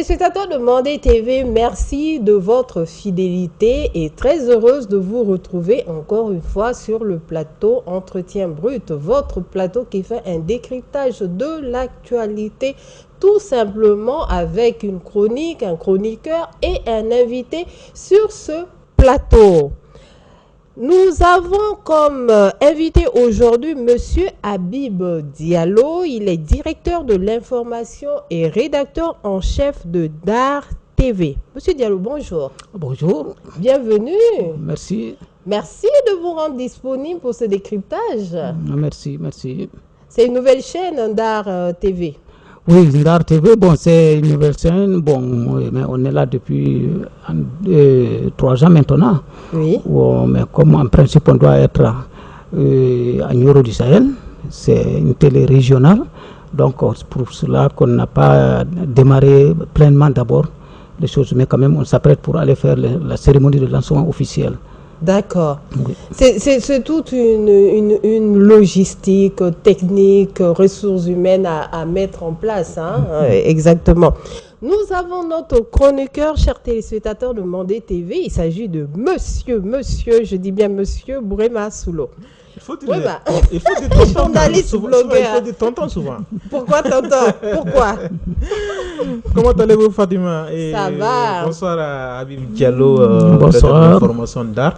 Téléspectateurs de Mandé TV, merci de votre fidélité et très heureuse de vous retrouver encore une fois sur le plateau Entretien Brut, votre plateau qui fait un décryptage de l'actualité tout simplement avec une chronique, un chroniqueur et un invité sur ce plateau. Nous avons comme invité aujourd'hui Monsieur Habib Diallo. Il est directeur de l'information et rédacteur en chef de DAR TV. Monsieur Diallo, bonjour. Bonjour. Bienvenue. Merci. Merci de vous rendre disponible pour ce décryptage. Merci, merci. C'est une nouvelle chaîne DAR TV. Oui, DAR TV, bon, c'est une nouvelle chaîne, bon, mais on est là depuis 3 ans maintenant. Oui. Bon, mais comme en principe on doit être à Nioro du Sahel, c'est une télé régionale, donc pour cela qu'on n'a pas démarré pleinement d'abord les choses, mais quand même on s'apprête pour aller faire la cérémonie de lancement officielle. D'accord. Oui. C'est toute une logistique technique, ressources humaines à mettre en place. Hein? Exactement. Nous avons notre chroniqueur, chers téléspectateurs de Mandé TV. Il s'agit de monsieur, je dis bien monsieur Bourema Soulo. Il faut des journaliste, blogueur. Il faut des tontons souvent. Pourquoi tonton? Pourquoi? Comment allez-vous, Fatima? Ça va. Bonsoir à Habib Diallo, bonsoir. de l'information d'art.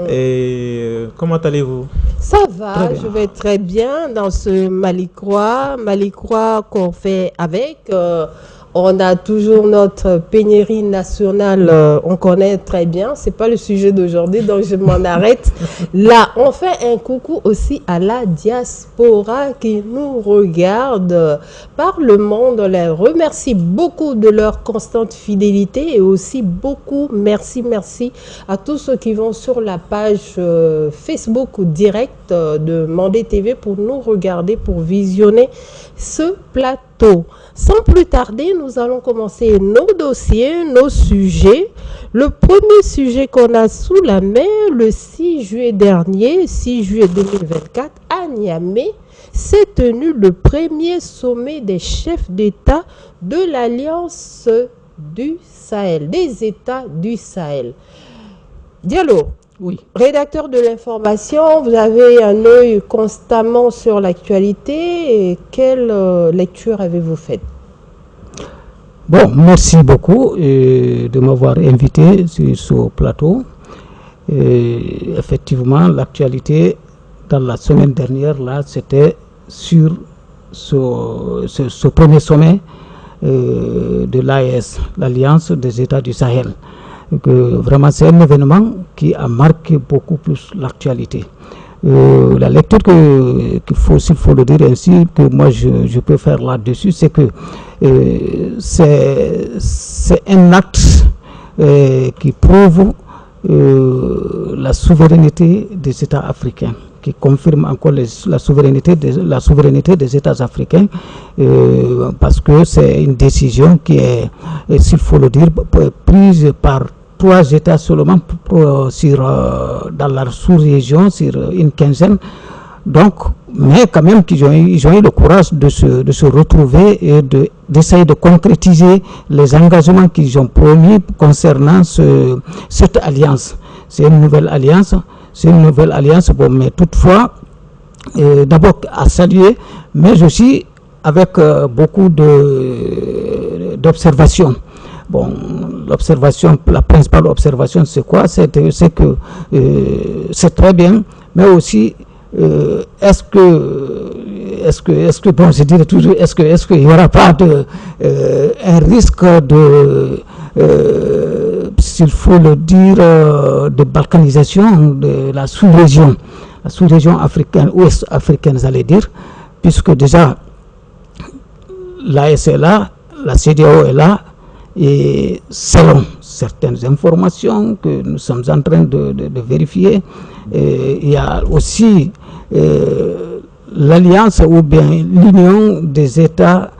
Et comment allez-vous? Ça va, je vais très bien dans ce Malicroix qu'on fait avec. On a toujours notre pénurie nationale, on connaît très bien, c'est pas le sujet d'aujourd'hui, donc je m'en arrête. Là, on fait un coucou aussi à la diaspora qui nous regarde par le monde. On les remercie beaucoup de leur constante fidélité et aussi beaucoup, merci à tous ceux qui vont sur la page Facebook ou direct de Mandé TV pour nous regarder, pour visionner ce plateau. Sans plus tarder, nous allons commencer nos dossiers, nos sujets. Le premier sujet qu'on a sous la main, le 6 juillet dernier, 6 juillet 2024, à Niamey, s'est tenu le premier sommet des chefs d'État de l'Alliance du Sahel, des États du Sahel. Diallo. Oui. Rédacteur de l'information, vous avez un œil constamment sur l'actualité. Quelle lecture avez-vous faite? Bon, merci beaucoup de m'avoir invité sur ce plateau. Effectivement, l'actualité dans la semaine dernière, là, c'était sur ce premier sommet de l'AES, l'Alliance des États du Sahel. Vraiment, c'est un événement qui a marqué beaucoup plus l'actualité. La lecture s'il faut le dire ainsi, que moi je peux faire là-dessus, c'est que c'est un acte qui prouve la souveraineté des États africains, qui confirme encore la souveraineté des États africains, parce que c'est une décision qui est, s'il faut le dire, prise par 3 États seulement dans la sous-région, sur une quinzaine. Donc, mais quand même qu'ils ont eu le courage de se retrouver et d'essayer de concrétiser les engagements qu'ils ont promis concernant cette alliance. C'est une nouvelle alliance. Bon, mais toutefois, d'abord à saluer, mais aussi avec beaucoup d'observations. Bon, la principale observation, c'est quoi? C'est que c'est très bien, mais aussi est-ce que bon, je dirais toujours, est-ce qu'il n'y aura pas un risque s'il faut le dire, de balkanisation de la sous-région africaine, ouest africaine, j'allais dire, puisque déjà l'AES est là, la CEDEAO est là. Et selon certaines informations que nous sommes en train de vérifier, il y a aussi l'alliance ou bien l'union des États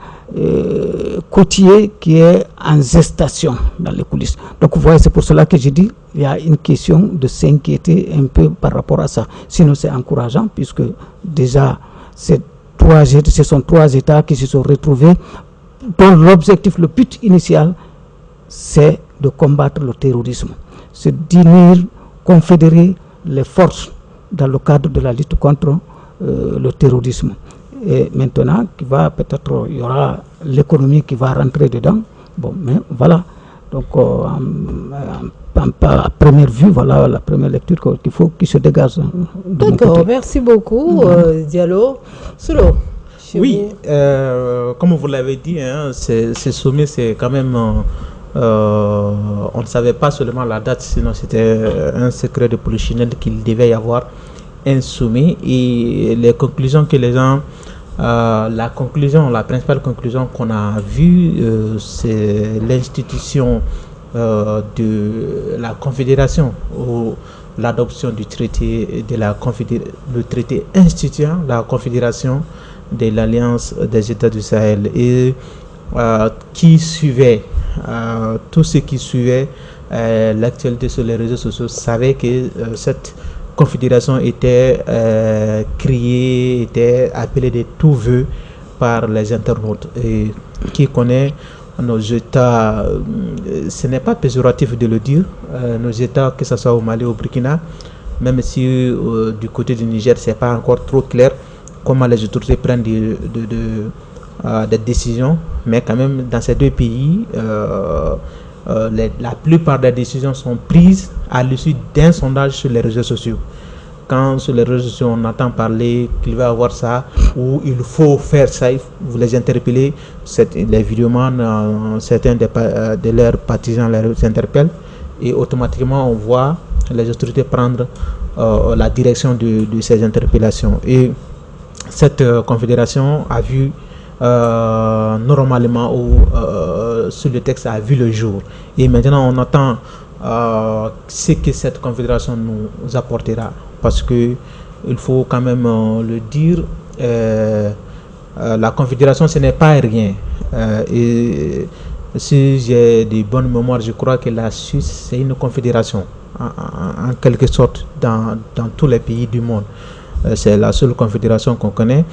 côtiers qui est en gestation dans les coulisses. Donc vous voyez, c'est pour cela que je dis il y a une question de s'inquiéter un peu par rapport à ça. Sinon c'est encourageant puisque déjà ce sont 3 États qui se sont retrouvés dont l'objectif, le but initial, c'est de combattre le terrorisme. C'est d'unir, confédérer les forces dans le cadre de la lutte contre le terrorisme. Et maintenant, peut-être, il y aura l'économie qui va rentrer dedans. Bon, mais voilà. Donc, à première vue, voilà la première lecture qui se dégage. D'accord, merci beaucoup, Diallo. Solo. Oui, comme vous l'avez dit, hein, ces sommets, c'est quand même... on ne savait pas seulement la date, sinon c'était un secret de polichinelle qu'il devait y avoir un sommet. Et les conclusions que les gens... la principale conclusion qu'on a vue, c'est l'institution de la Confédération, ou l'adoption du traité de le traité instituant la Confédération de l'Alliance des États du Sahel, et qui suivait, tous ceux qui suivaient l'actualité sur les réseaux sociaux savaient que cette confédération était créée, était appelée de tous voeux par les internautes. Et qui connaît nos États, ce n'est pas péjoratif de le dire, nos États, que ce soit au Mali ou au Burkina, même si du côté du Niger, ce n'est pas encore trop clair comment les autorités prennent des décisions, mais quand même dans ces deux pays, la plupart des décisions sont prises à l'issue d'un sondage sur les réseaux sociaux. Quand sur les réseaux sociaux on entend parler qu'il va y avoir ça, ou il faut faire ça, vous les interpellez, les vidéomans, certains de leurs partisans les interpellent, et automatiquement on voit les autorités prendre la direction de ces interpellations. Et cette confédération a vu normalement, ou sur le texte a vu le jour. Et maintenant on attend ce que cette confédération nous apportera, parce que il faut quand même le dire, la confédération ce n'est pas rien, et si j'ai de bonnes mémoires, je crois que la Suisse c'est une confédération en quelque sorte dans tous les pays du monde. C'est la seule confédération qu'on connaît.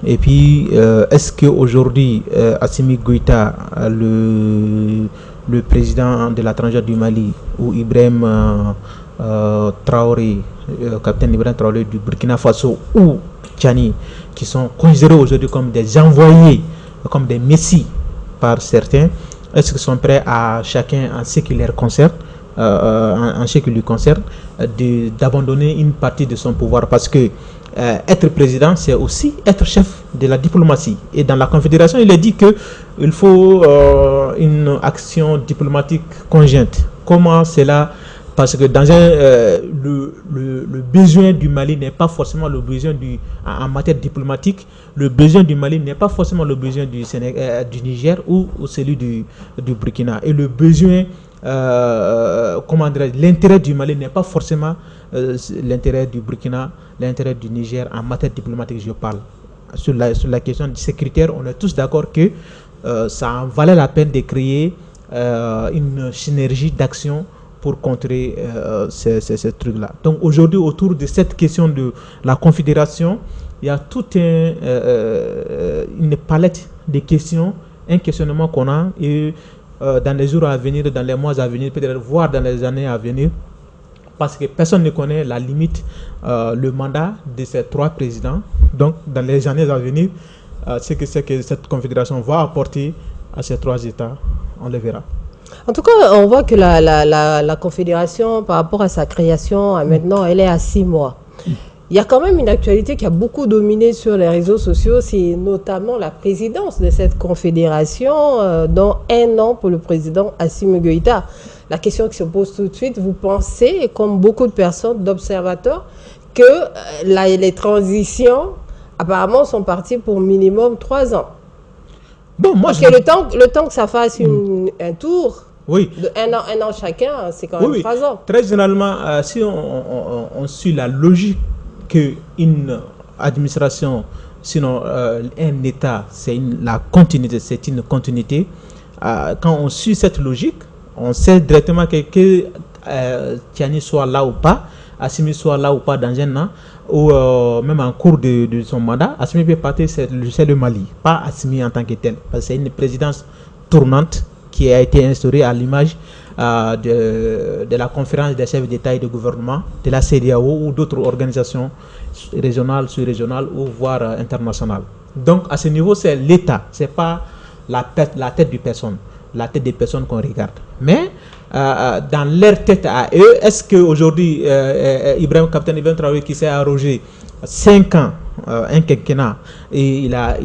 Et puis, est-ce qu'aujourd'hui, Assimi Goïta, le président de la transition du Mali, ou Ibrahim Traoré, capitaine Ibrahim Traoré du Burkina Faso, ou Tchani, qui sont considérés aujourd'hui comme des envoyés, comme des messies par certains, est-ce qu'ils sont prêts à chacun, en ce qui leur concerne, en ce qui lui concerne, d'abandonner une partie de son pouvoir? Parce que être président, c'est aussi être chef de la diplomatie. Et dans la Confédération, il est dit qu'il faut une action diplomatique conjointe. Comment cela? Parce que dans le besoin du Mali n'est pas forcément le besoin en matière diplomatique. Le besoin du Mali n'est pas forcément le besoin du Niger ou celui du Burkina. Et le besoin, l'intérêt du Mali n'est pas forcément l'intérêt du Burkina, l'intérêt du Niger en matière diplomatique, je parle. Sur la question de ces critères, on est tous d'accord que ça en valait la peine de créer une synergie d'action pour contrer ces trucs-là. Donc aujourd'hui, autour de cette question de la confédération, il y a toute une palette de questions, un questionnement qu'on a, et dans les jours à venir, dans les mois à venir, peut-être voire dans les années à venir, parce que personne ne connaît la limite, le mandat de ces trois présidents. Donc dans les années à venir, ce que cette confédération va apporter à ces trois États, on le verra. En tout cas, on voit que la confédération, par rapport à sa création, maintenant, elle est à 6 mois. Il y a quand même une actualité qui a beaucoup dominé sur les réseaux sociaux, c'est notamment la présidence de cette confédération, dans 1 an pour le président Assimi Goïta. La question qui se pose tout de suite, vous pensez, comme beaucoup de personnes, d'observateurs, que les transitions, apparemment, sont parties pour minimum 3 ans? Bon, moi, parce que le temps que ça fasse un tour, oui, de 1 an chacun, c'est quand même 3 ans. Très généralement, si on suit la logique qu'une administration, sinon un État, c'est la continuité, c'est une continuité. Quand on suit cette logique, on sait directement que Tiani soit là ou pas, Assimi soit là ou pas dans un an, ou même en cours de son mandat, Assimi peut partir, c'est le Mali, pas Assimi en tant que tel. Parce que c'est une présidence tournante qui a été instaurée à l'image de la conférence des chefs d'État et de gouvernement, de la CEDEAO ou d'autres organisations régionales, sous-régionales ou voire internationales. Donc à ce niveau, c'est l'État, c'est pas la tête de personne, la tête des personnes qu'on regarde. Mais dans leur tête à eux, est-ce qu'aujourd'hui, Capitaine Ibrahim Traoré qui s'est arrogé 5 ans, un quinquennat, et il a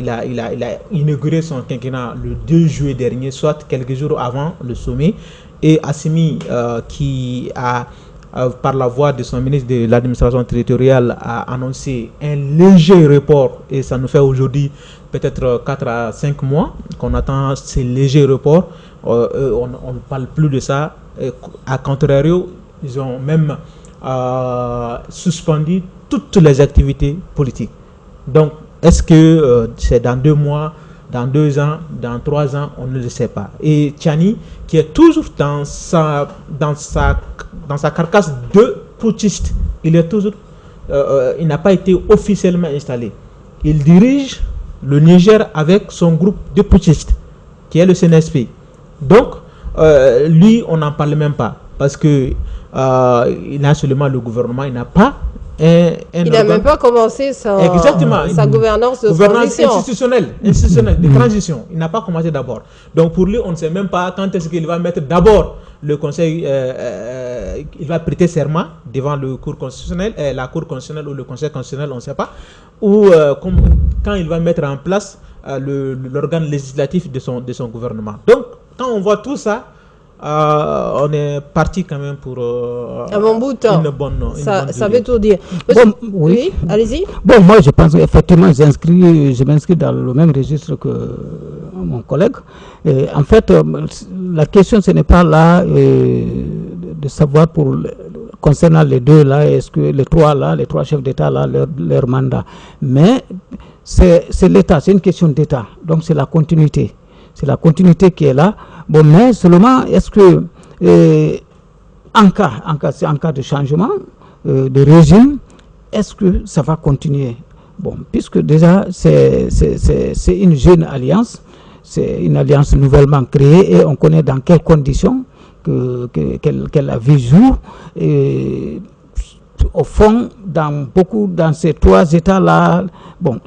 inauguré son quinquennat le 2 juillet dernier, soit quelques jours avant le sommet, et Assimi qui a, par la voix de son ministre de l'administration territoriale, a annoncé un léger report, et ça nous fait aujourd'hui peut-être 4 à 5 mois qu'on attend ces légers reports. On ne parle plus de ça. À contrario, ils ont même suspendu toutes les activités politiques. Donc, est-ce que c'est dans 2 mois, dans 2 ans, dans 3 ans, on ne le sait pas. Et Tchani, qui est toujours dans sa carcasse de putschiste, il n'a pas été officiellement installé. Il dirige le Niger avec son groupe de putschistes, qui est le CNSP. Donc, lui, on n'en parle même pas, parce que il a seulement le gouvernement, il n'a pas il n'a même pas commencé sa gouvernance institutionnelle de transition. Il n'a pas commencé d'abord. Donc pour lui, on ne sait même pas quand est-ce qu'il va mettre d'abord le conseil, il va prêter serment devant le cour constitutionnel, la cour constitutionnelle ou le conseil constitutionnel, on ne sait pas, ou quand il va mettre en place l'organe législatif de son gouvernement. Donc quand on voit tout ça, on est parti quand même pour un bon bout de temps. Ça veut tout dire. Bon, oui, allez-y. Bon, moi je pense effectivement je m'inscris dans le même registre que mon collègue. Et en fait, la question ce n'est pas là de savoir concernant les deux là, est-ce que les trois chefs d'État là, leur mandat. Mais c'est l'État, c'est une question d'État. Donc c'est la continuité. C'est la continuité qui est là. Bon, mais seulement, est-ce que, en cas de changement de régime, est-ce que ça va continuer? Bon, puisque déjà, c'est une jeune alliance, c'est une alliance nouvellement créée et on connaît dans quelles conditions qu'elle a vu jour. Et, au fond, dans ces 3 États-là, bon,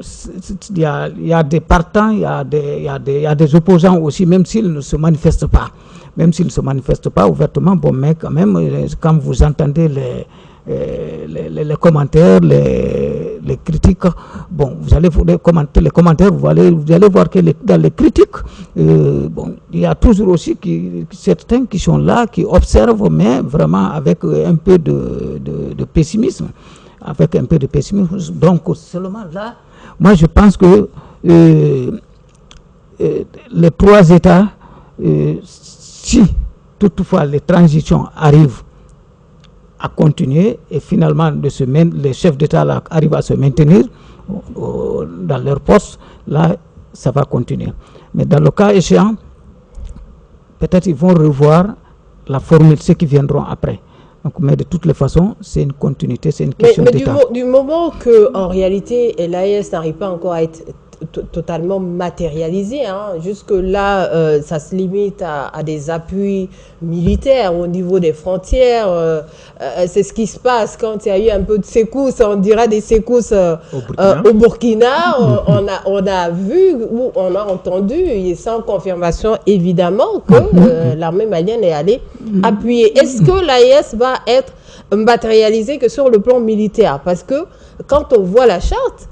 il y a des partants, il y a des opposants aussi, même s'ils ne se manifestent pas. Même s'ils ne se manifestent pas ouvertement, bon, mais quand même, quand vous entendez les commentaires, les critiques, bon, vous allez commenter les commentaires, vous allez voir que dans les critiques, bon, il y a toujours aussi certains qui sont là, qui observent, mais vraiment avec un peu de pessimisme. Avec un peu de pessimisme. Donc, seulement là, moi je pense que les 3 États, si toutefois les transitions arrivent à continuer et finalement les chefs d'État arrivent à se maintenir dans leur poste, là ça va continuer. Mais dans le cas échéant, peut-être ils vont revoir la formule, ceux qui viendront après. Donc, mais de toutes les façons, c'est une continuité, c'est une question d'État. Du moment que, en réalité, l'AES n'arrive pas encore à être totalement matérialisé, hein. Jusque-là, ça se limite à des appuis militaires au niveau des frontières. C'est ce qui se passe quand il y a eu un peu de secousses, on dira des secousses au Burkina. On a vu ou on a entendu, et sans confirmation évidemment, que l'armée malienne est allée appuyer. Est-ce que l'AES va être matérialisée que sur le plan militaire? Parce que quand on voit la charte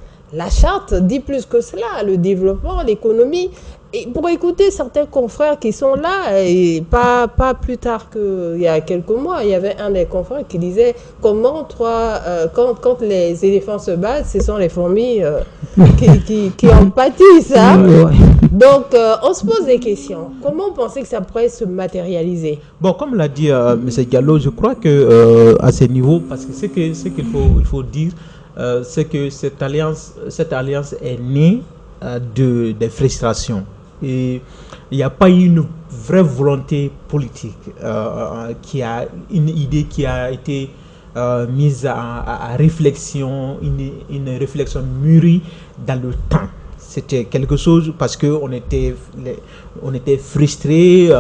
dit plus que cela, le développement, l'économie. Et pour écouter certains confrères qui sont là, et pas plus tard qu'il y a quelques mois, il y avait un des confrères qui disait comment quand les éléphants se battent, ce sont les fourmis qui en pâtissent. Hein? Donc, on se pose des questions. Comment vous pensez que ça pourrait se matérialiser? Bon, comme l'a dit M. Diallo, je crois que à ce niveau, parce que ce qu'il faut dire, c'est que cette alliance est née des frustrations. Et il n'y a pas eu une vraie volonté politique, une idée qui a été mise à réflexion, une réflexion mûrie dans le temps. C'était quelque chose parce qu'on était frustrés,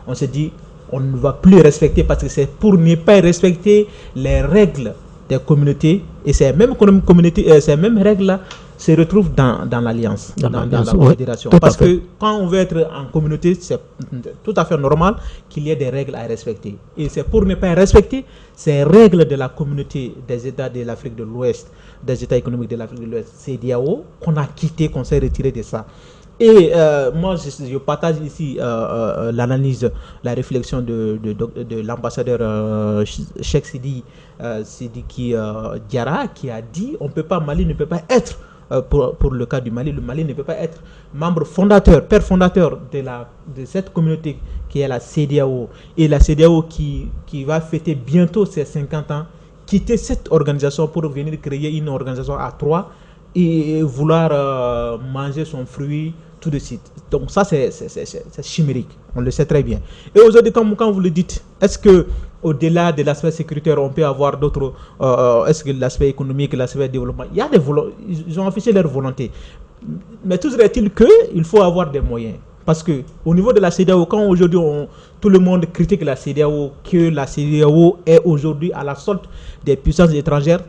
on s'est dit on ne va plus respecter parce que c'est pour ne pas respecter les règles des communautés et ces mêmes communautés, ces mêmes règles-là se retrouvent dans l'alliance, dans la confédération. Parce que quand on veut être en communauté, c'est tout à fait normal qu'il y ait des règles à respecter. Et c'est pour ne pas respecter ces règles de la communauté des États de l'Afrique de l'Ouest, des États économiques de l'Afrique de l'Ouest, CEDEAO, qu'on a quitté, qu'on s'est retiré de ça. Et moi, je partage ici l'analyse, la réflexion de l'ambassadeur Cheikh Sidiki Diarra, qui a dit Mali ne peut pas être, pour le cas du Mali, le Mali ne peut pas être membre fondateur, père fondateur de cette communauté qui est la CEDEAO. Et la CEDEAO qui va fêter bientôt ses 50 ans, quitter cette organisation pour venir créer une organisation à 3 et vouloir manger son fruit tout de suite. Donc ça, c'est chimérique. On le sait très bien. Et aujourd'hui, quand vous le dites, est-ce que au-delà de l'aspect sécuritaire, on peut avoir d'autres... est-ce que l'aspect économique, l'aspect développement... Il y a ils ont affiché leur volonté. Mais toujours est-il qu'il faut avoir des moyens. Parce qu'au niveau de la CEDEAO, quand aujourd'hui tout le monde critique la CEDEAO, que la CEDEAO est aujourd'hui à la solde des puissances étrangères,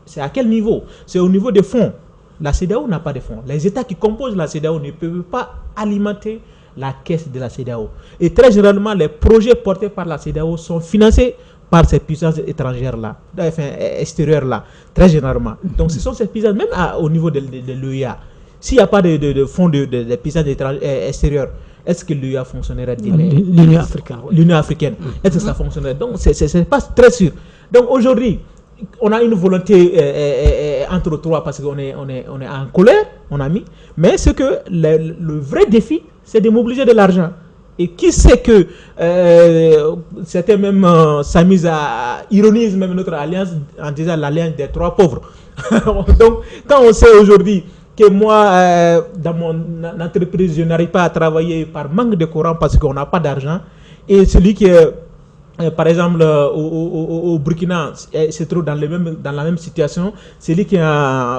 c'est à quel niveau? C'est au niveau des fonds. La CEDEAO n'a pas de fonds. Les États qui composent la CEDEAO ne peuvent pas alimenter la caisse de la CEDEAO. Et très généralement, les projets portés par la CEDEAO sont financés par ces puissances étrangères-là, enfin extérieures-là, très généralement. Donc ce sont ces puissances, même au niveau de l'UEA. S'il n'y a pas de fonds de puissances extérieures, est-ce que l'UEA fonctionnerait demain? L'Union africaine. Oui. L'Union africaine. Est-ce que ça fonctionnerait? Donc c'est pas très sûr. Donc aujourd'hui, on a une volonté entre trois parce qu'on est en colère, on a mis. Mais ce que le vrai défi, c'est de mobiliser de l'argent. Et qui sait que certains même s'amusent à ironiser même notre alliance en disant l'alliance des trois pauvres. Donc, quand on sait aujourd'hui que moi, dans mon entreprise, je n'arrive pas à travailler par manque de courant parce qu'on n'a pas d'argent, et celui qui est par exemple, au Burkina, se trouve dans la même situation. Celui qui est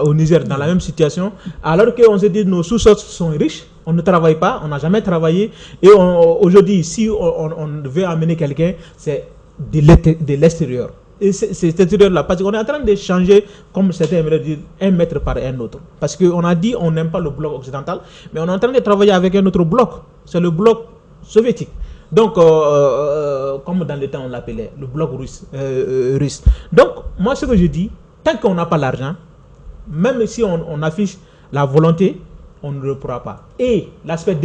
au Niger, dans la même situation. Alors qu'on se dit nos sous-sources sont riches, on ne travaille pas, on n'a jamais travaillé. Et aujourd'hui, si on veut amener quelqu'un, c'est de l'extérieur. Et c'est extérieur-là, parce qu'on est en train de changer, comme certains aimeraient dire, un mètre par un autre. Parce qu'on a dit on n'aime pas le bloc occidental, mais on est en train de travailler avec un autre bloc. C'est le bloc soviétique. Donc, comme dans le temps on l'appelait, le bloc russe. Donc, moi ce que je dis, tant qu'on n'a pas l'argent, même si on affiche la volonté, on ne le pourra pas. Et l'aspect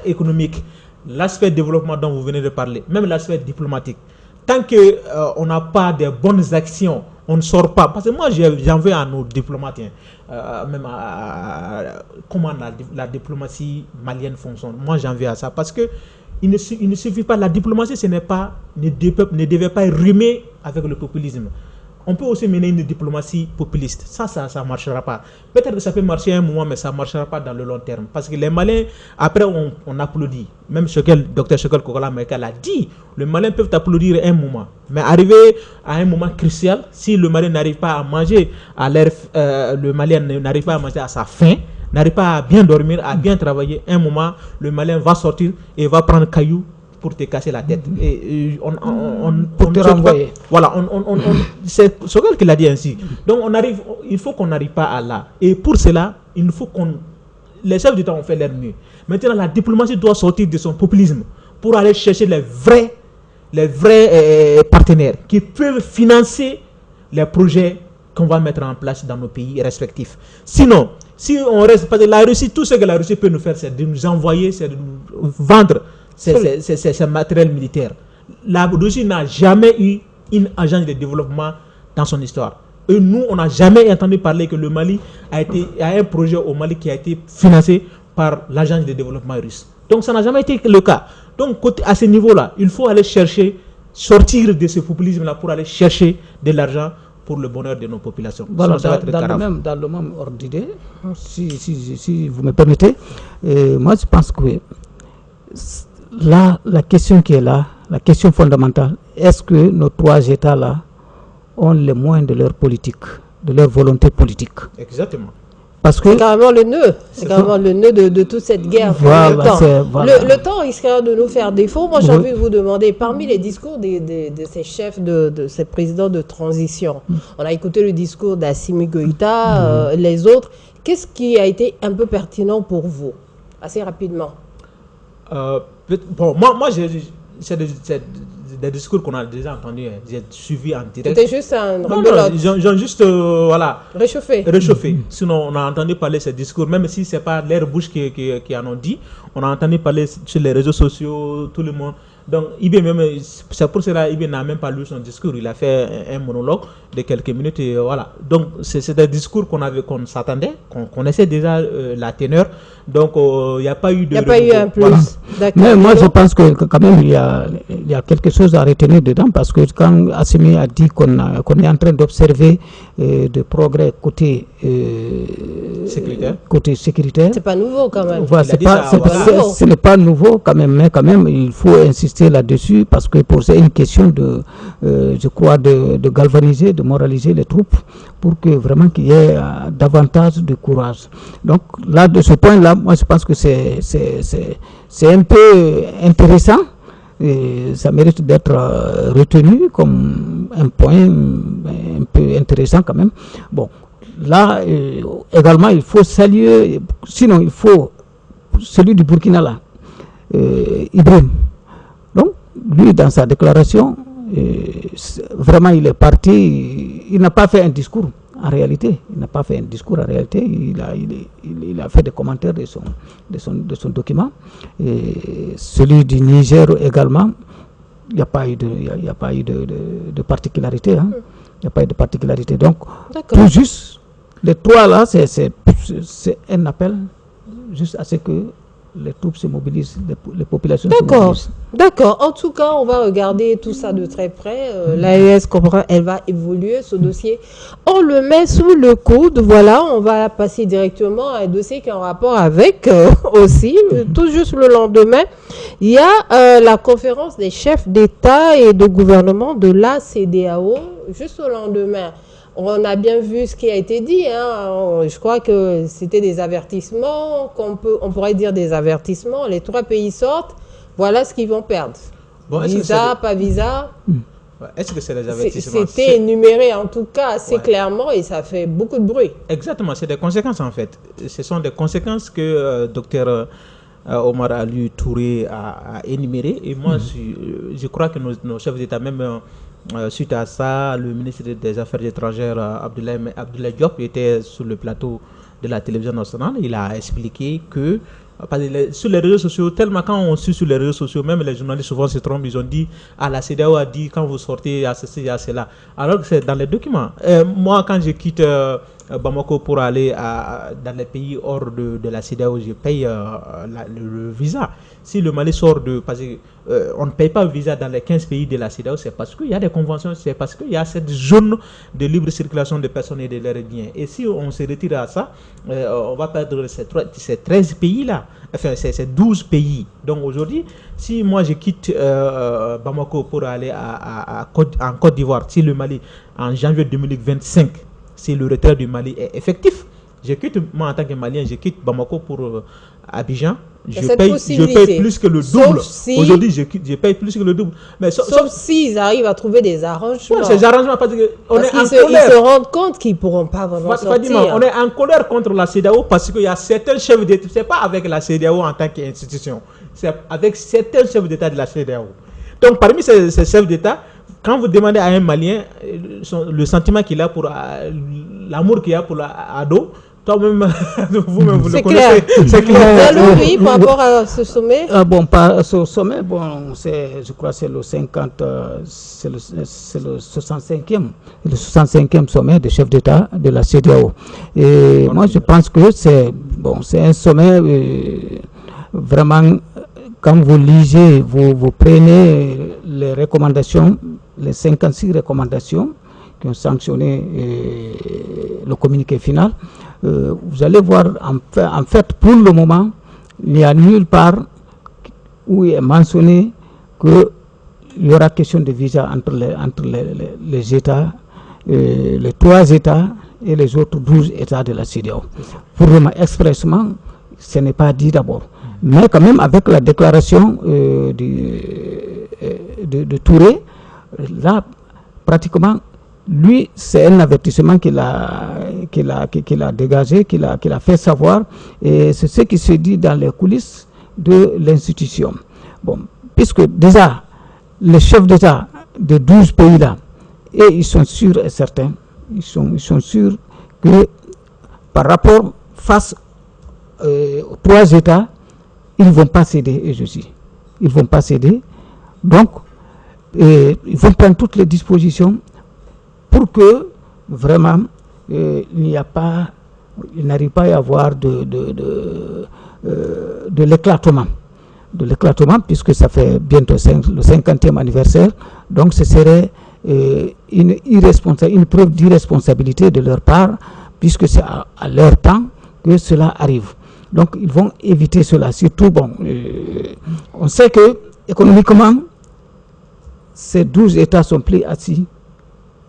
économique, l'aspect développement dont vous venez de parler, même l'aspect diplomatique, tant qu'on n'a pas de bonnes actions, on ne sort pas. Parce que moi j'en veux à nos diplomates, même comment la diplomatie malienne fonctionne. Moi j'en veux à ça parce que il ne suffit pas, la diplomatie ne devait pas rimer avec le populisme. On peut aussi mener une diplomatie populiste. Ça ne marchera pas. Peut-être que ça peut marcher un moment, mais ça ne marchera pas dans le long terme. Parce que les Maliens, après on applaudit. Même Dr Choguel Kokola Maïga l'a dit, les Maliens peuvent applaudir un moment. Mais arrivé à un moment crucial, si le Malien n'arrive pas à manger, le Malien n'arrive pas à manger à sa faim, n'arrive pas à bien dormir, à bien travailler, un moment, le Malien va sortir et va prendre caillou pour te casser la tête. Et pour te renvoyer. Voilà, c'est Choguel qui l'a dit ainsi. Donc il faut qu'on n'arrive pas à là. Et pour cela, il faut les chefs d'État ont fait leur mieux. Maintenant, la diplomatie doit sortir de son populisme pour aller chercher les vrais partenaires qui peuvent financer les projets qu'on va mettre en place dans nos pays respectifs. Sinon, si on reste, parce que la Russie, tout ce que la Russie peut nous faire, c'est de nous envoyer, c'est de nous vendre ces matériels militaires. La Russie n'a jamais eu une agence de développement dans son histoire. Et nous, on n'a jamais entendu parler que le Mali a un projet au Mali qui a été financé par l'agence de développement russe. Donc ça n'a jamais été le cas. Donc à ce niveau-là, il faut aller sortir de ce populisme-là pour aller chercher de l'argent pour le bonheur de nos populations. Voilà, dans le même ordre d'idée, si vous me permettez, moi je pense que là, la question qui est là, la question fondamentale, est-ce que nos trois États-là ont les moyens de leur politique, de leur volonté politique. Exactement. Parce que c'est carrément le nœud, de toute cette guerre. Voilà, le temps risquera de nous faire défaut. Moi, j'ai envie de vous demander, parmi les discours de ces chefs, de ces présidents de transition, on a écouté le discours d'Assimi Goïta, les autres. Qu'est-ce qui a été un peu pertinent pour vous, assez rapidement? Bon, moi c'est des discours qu'on a déjà entendus, hein. J'ai suivi en direct. C'était juste un rebelote. Ils ont juste voilà, réchauffé. Sinon, on a entendu parler de ces discours, même si ce n'est pas leur bouche qui en ont dit. On a entendu parler sur les réseaux sociaux, tout le monde. Donc, c'est pour cela qu'Ibé n'a même pas lu son discours. Il a fait un monologue de quelques minutes. Et voilà. Donc, c'est des discours qu'on s'attendait, qu'on connaissait déjà la teneur. Donc, il n'y a pas eu de... Il n'y a pas eu un plus. Voilà. Mais moi, je pense que quand même, il y a quelque chose à retenir dedans, parce que quand Assimi a dit qu'on est en train d'observer des progrès côté sécuritaire. C'est pas nouveau quand même. Voilà, ce n'est pas nouveau quand même, mais quand même, il faut insister là-dessus, parce que c'est une question je crois, de galvaniser, de moraliser les troupes, pour que vraiment qu'il y ait davantage de courage. Donc là, de ce point-là, moi je pense que c'est un peu intéressant, et ça mérite d'être retenu comme un point un peu intéressant quand même. Bon, là également il faut saluer, sinon il faut celui du Burkina là, Ibrahim. Donc lui, dans sa déclaration, vraiment il est parti, il n'a pas fait un discours en réalité, il a fait des commentaires de son document. Et celui du Niger également, il n'y a pas eu de particularité, hein. Il n'y a pas eu de particularité. Donc, tout juste, les trois là, c'est un appel juste à ce que les troupes se mobilisent, les populations se mobilisent. D'accord. En tout cas, on va regarder tout ça de très près. L'AES comprend, elle va évoluer ce dossier. On le met sous le coude. Voilà, on va passer directement à un dossier qui est en rapport avec aussi. Tout juste le lendemain, il y a la conférence des chefs d'État et de gouvernement de la CEDEAO. Juste au lendemain. On a bien vu ce qui a été dit, hein. Je crois que c'était des avertissements, on pourrait dire des avertissements. Les trois pays sortent, voilà ce qu'ils vont perdre. Bon, visa, pas visa. Est-ce que c'est des avertissements? C'était énuméré en tout cas assez clairement, et ça fait beaucoup de bruit. Exactement, c'est des conséquences en fait. Ce sont des conséquences que Dr Omar Ali Touré a énumérées. Et moi, je crois que nos chefs d'État, même... suite à ça, le ministre des Affaires étrangères, Abdoulaye Diop, était sur le plateau de la télévision nationale. Il a expliqué que sur les réseaux sociaux, tellement quand on suit sur les réseaux sociaux, même les journalistes souvent se trompent, ils ont dit, la CEDEAO a dit, quand vous sortez, il y a ceci, il y a cela. Alors que c'est dans les documents. Moi, quand je quitte Bamako pour aller dans les pays hors de la CEDEAO, je paye le visa. Si le Mali sort parce qu'on ne paye pas le visa dans les 15 pays de la CEDEAO, c'est parce qu'il y a des conventions, c'est parce qu'il y a cette zone de libre circulation des personnes et de leurs biens. Et si on se retire à ça, on va perdre ces 13 pays-là, enfin ces 12 pays. Donc aujourd'hui, si moi je quitte Bamako pour aller en Côte d'Ivoire, si le Mali, en janvier 2025, si le retrait du Mali est effectif, moi en tant que Malien, je quitte Bamako pour Abidjan, je paye plus que le double. Aujourd'hui, je paye plus que le double. Mais sauf s'ils arrivent à trouver des arrangements. Ces arrangements, parce qu'ils se rendent compte qu'ils ne pourront pas vraiment sortir. On est en colère contre la CEDEAO parce qu'il y a certains chefs d'État, ce n'est pas avec la CEDEAO en tant qu'institution, c'est avec certains chefs d'État de la CEDEAO. Donc parmi ces chefs d'État, quand vous demandez à un Malien le sentiment qu'il a pour l'amour qu'il a pour Ado, toi-même, vous-même, vous le connaissez. C'est clair. Oui, par rapport à ce sommet. Par ce sommet, je crois que c'est le 50, c'est le 65e sommet des chefs d'État de la CEDEAO. Et moi, je pense que c'est un sommet vraiment. Quand vous lisez, vous prenez les recommandations, les 56 recommandations qui ont sanctionné le communiqué final, vous allez voir, en fait, pour le moment, il n'y a nulle part où il est mentionné qu'il y aura question de visa entre les États les 3 États et les autres 12 États de la CEDEAO. Pour le moment, expressement, ce n'est pas dit d'abord. Mais quand même, avec la déclaration de Touré, là, pratiquement, lui, c'est un avertissement qu'il a dégagé, qu'il a fait savoir, et c'est ce qui se dit dans les coulisses de l'institution. Bon, puisque déjà, les chefs d'État de 12 pays-là, et ils sont sûrs et certains, ils sont sûrs que par rapport face aux 3 États, ils ne vont pas céder, et je dis, ils ne vont pas céder. Donc, ils vont prendre toutes les dispositions pour que vraiment il n'arrive pas à y avoir de l'éclatement. De l'éclatement, puisque ça fait bientôt le 50e anniversaire, donc ce serait une preuve d'irresponsabilité de leur part, puisque c'est à leur temps que cela arrive. Donc ils vont éviter cela. Surtout, bon, on sait que économiquement, ces 12 États sont plus assis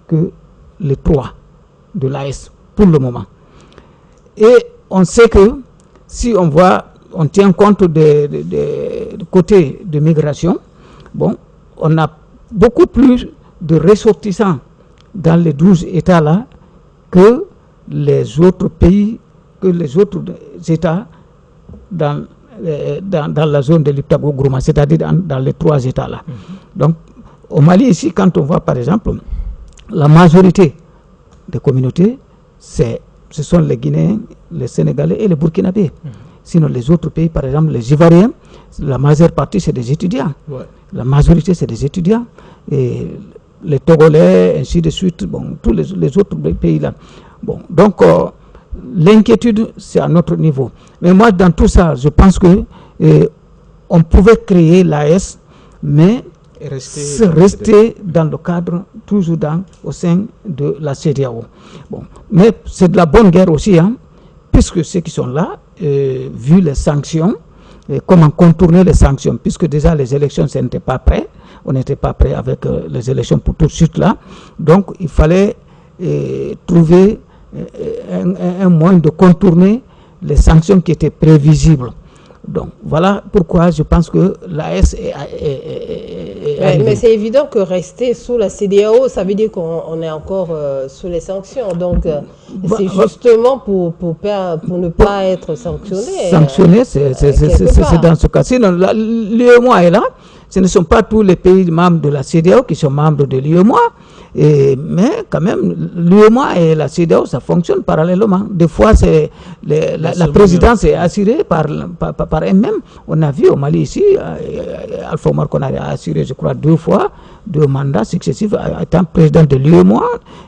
que les 3 de l'AES pour le moment. Et on sait que si on tient compte des côtés de migration, bon, on a beaucoup plus de ressortissants dans les 12 États-là que les autres pays, que les autres États dans la zone de l'Iptako-Gourma, c'est-à-dire dans les 3 États-là. Donc, au Mali, ici, quand on voit par exemple, la majorité des communautés, ce sont les Guinéens, les Sénégalais et les Burkinabés. Sinon, les autres pays, par exemple, les Ivoiriens, la majeure partie, c'est des étudiants. Ouais. La majorité, c'est des étudiants. Et les Togolais, ainsi de suite, bon, tous les autres pays-là. Bon, donc, l'inquiétude, c'est à notre niveau. Mais moi, dans tout ça, je pense que on pouvait créer l'AES, mais rester dans le cadre, toujours au sein de la CEDEAO. Bon, mais c'est de la bonne guerre aussi, hein, puisque ceux qui sont là, vu les sanctions, comment contourner les sanctions, puisque déjà les élections, ce n'était pas prêt, on n'était pas prêt avec les élections pour tout de suite là, donc il fallait trouver un moyen de contourner les sanctions qui étaient prévisibles. Donc voilà pourquoi je pense que l'AES est mais c'est évident que rester sous la CEDEAO, ça veut dire qu'on est encore sous les sanctions. Donc c'est justement pour ne pas être sanctionné. Sanctionné, c'est dans ce cas. Sinon, l'UEMOA est là. Ce ne sont pas tous les pays membres de la CEDEAO qui sont membres de l'UEMOA. Mais quand même, l'UEMOA et la CEDEAO, ça fonctionne parallèlement. Des fois, la présidence est assurée par elle-même. On a vu au Mali ici, Alpha Omar Konaré a assuré, je crois, 2 fois, 2 mandats successifs, étant président de l'UEMOA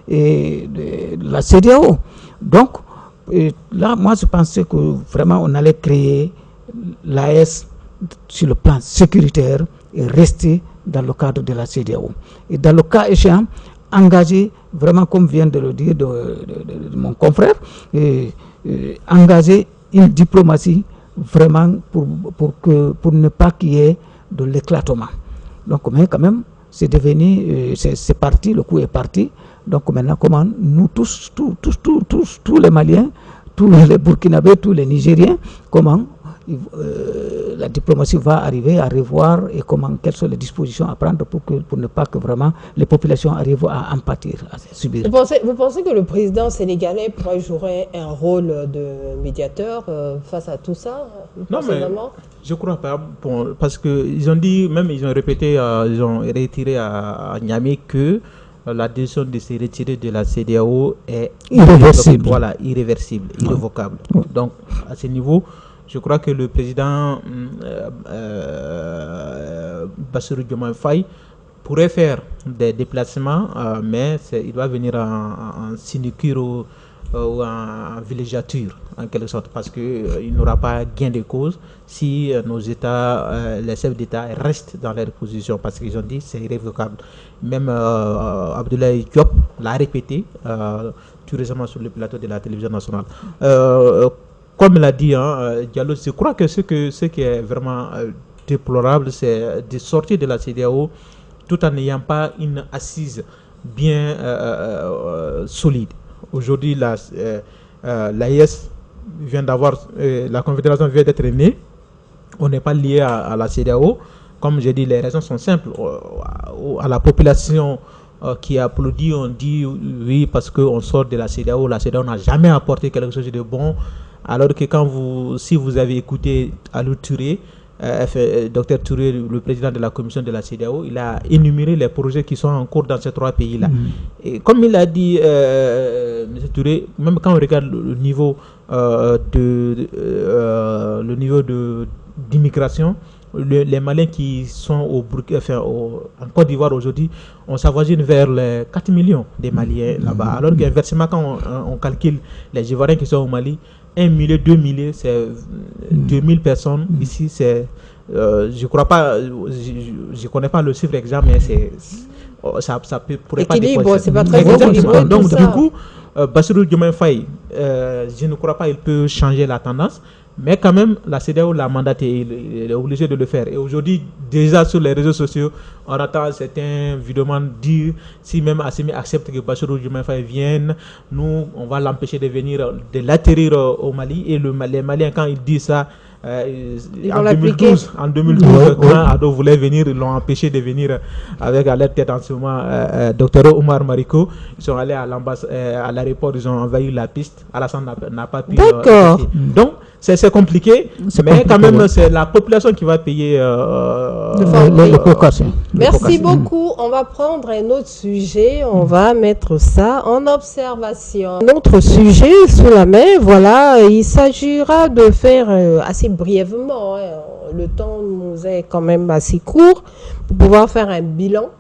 et de la CEDEAO. Donc, là, moi, je pensais que vraiment, on allait créer l'AES sur le plan sécuritaire et rester dans le cadre de la CEDEAO. Et dans le cas échéant, engager, vraiment comme vient de le dire de mon confrère, engager une diplomatie vraiment pour ne pas qu'il y ait de l'éclatement. Donc mais quand même, c'est devenu, c'est parti, le coup est parti. Donc maintenant, comment nous tous les Maliens, tous les Burkinabés, tous les Nigériens, comment la diplomatie va arriver à revoir et quelles sont les dispositions à prendre pour ne pas que vraiment les populations arrivent à en pâtir, à subir. Vous pensez que le président sénégalais pourrait jouer un rôle de médiateur face à tout ça? Non, mais je crois pas. Bon, parce qu'ils ont dit, même ils ont répété, ils ont retiré à Niamey que la décision de se retirer de la CEDEAO est irréversible. Voilà, irréversible, irrévocable. Donc, à ce niveau, je crois que le président Bassirou Diomaye Faye pourrait faire des déplacements, mais il doit venir en sinecure ou en villégiature, en quelque sorte, parce qu'il n'aura pas gain de cause si nos États, les chefs d'État restent dans leur position, parce qu'ils ont dit que c'est irrévocable. Même Abdoulaye Diop l'a répété tout récemment sur le plateau de la télévision nationale. Comme l'a dit Diallo, je crois que ce qui est vraiment déplorable, c'est de sortir de la CEDEAO tout en n'ayant pas une assise bien solide. Aujourd'hui, l'AES vient d'avoir, la Confédération vient d'être née. On n'est pas lié à la CEDEAO. Comme j'ai dit, les raisons sont simples. À la population qui applaudit, on dit oui parce qu'on sort de la CEDEAO. La CEDEAO n'a jamais apporté quelque chose de bon. Alors que si vous avez écouté Alou Touré, Dr Touré, le président de la commission de la CEDEAO, il a énuméré les projets qui sont en cours dans ces 3 pays-là. Et comme il a dit, M. Touré, même quand on regarde le niveau d'immigration, les Maliens qui sont en Côte d'Ivoire aujourd'hui, on s'avoisine vers les 4 millions de Maliens là-bas. Alors qu'inversement, quand on calcule les Ivoiriens qui sont au Mali, 1 million, 2 millions, c'est 2000 personnes. Ici, c'est, je crois pas, je connais pas le chiffre exact, mais ça pourrait pas dépasser. C'est pas très équilibré. Donc, du coup, Bassirou Diomaye Faye, je ne crois pas qu'il peut changer la tendance. Mais quand même, la CEDEAO l'a mandaté, il est obligé de le faire. Et aujourd'hui, déjà sur les réseaux sociaux, on attend certains vidéos dire si même Assimi accepte que Bassirou Diomaye Faye vienne, nous, on va l'empêcher de l'atterrir au Mali. Et les Maliens, quand ils disent ça, en 2012, quand Ado voulait venir, ils l'ont empêché de venir avec à leur tête en ce moment Dr Omar Mariko. Ils sont allés à l'aéroport, ils ont envahi la piste. Alassane n'a pas pu. D'accord. Donc c'est compliqué, mais quand même c'est la population qui va payer les provocations. Merci beaucoup. On va prendre un autre sujet, on va mettre ça en observation. Un autre sujet sous la main, voilà, il s'agira de faire assez brièvement, le temps nous est quand même assez court, pour pouvoir faire un bilan.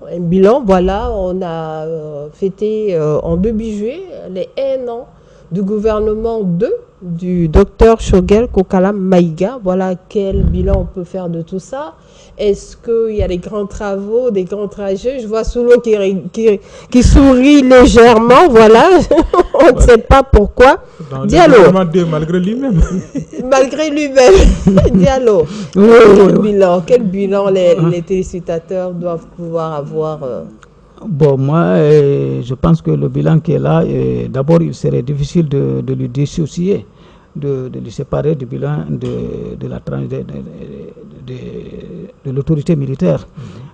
Voilà, on a fêté en début juillet les 1 an du gouvernement du docteur Choguel Kokala Maïga. Voilà quel bilan on peut faire de tout ça. Est-ce qu'il y a des grands travaux, des grands trajets? Je vois Soulo qui sourit légèrement, voilà. On ne sait pas pourquoi. Diallo. Malgré lui-même. Malgré lui-même. Diallo. Quel bilan les téléspectateurs doivent pouvoir avoir Bon, moi, je pense que le bilan qui est là, d'abord, il serait difficile de lui dissocier, de lui séparer du bilan de l'autorité militaire.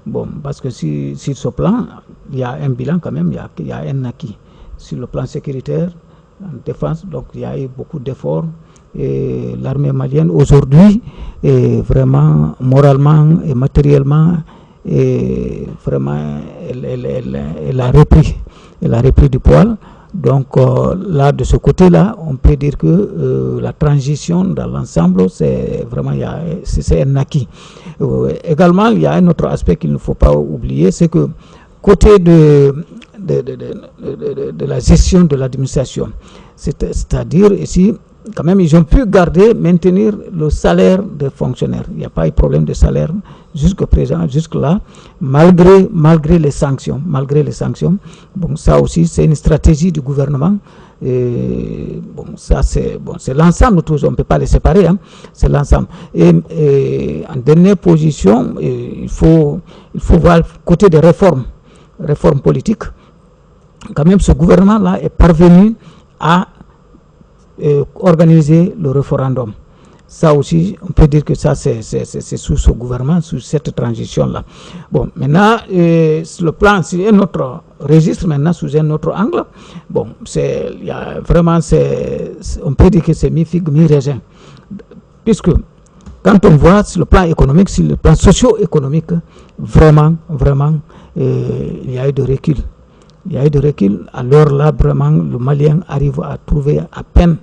Bon, parce que sur ce plan, il y a un bilan quand même, il y a un acquis. Sur le plan sécuritaire, en défense, donc il y a eu beaucoup d'efforts. Et l'armée malienne, aujourd'hui, est vraiment, moralement et matériellement, et vraiment elle a repris du poil. Donc là, de ce côté-là, on peut dire que la transition dans l'ensemble, c'est vraiment c'est un acquis. Également, il y a un autre aspect qu'il ne faut pas oublier, c'est que côté de la gestion de l'administration, c'est-à-dire ici, quand même, ils ont pu maintenir le salaire des fonctionnaires. Il n'y a pas eu de problème de salaire jusqu'à présent, jusque-là, malgré les sanctions. Bon, ça aussi, c'est une stratégie du gouvernement. Et bon, ça, c'est l'ensemble, on ne peut pas les séparer, hein, c'est l'ensemble. Et en dernière position, il faut voir le côté des réformes politiques. Quand même, ce gouvernement-là est parvenu à organiser le référendum. Ça aussi, on peut dire que ça, c'est sous ce gouvernement, sous cette transition-là. Bon, maintenant, sur le plan, c'est un autre registre, maintenant, sous un autre angle. Bon, il y a vraiment, on peut dire que c'est mi-figue, mi-raisin. Puisque, quand on voit sur le plan économique, sur le plan socio-économique, vraiment, il y a eu de recul. Alors là, vraiment, le Malien arrive à trouver à peine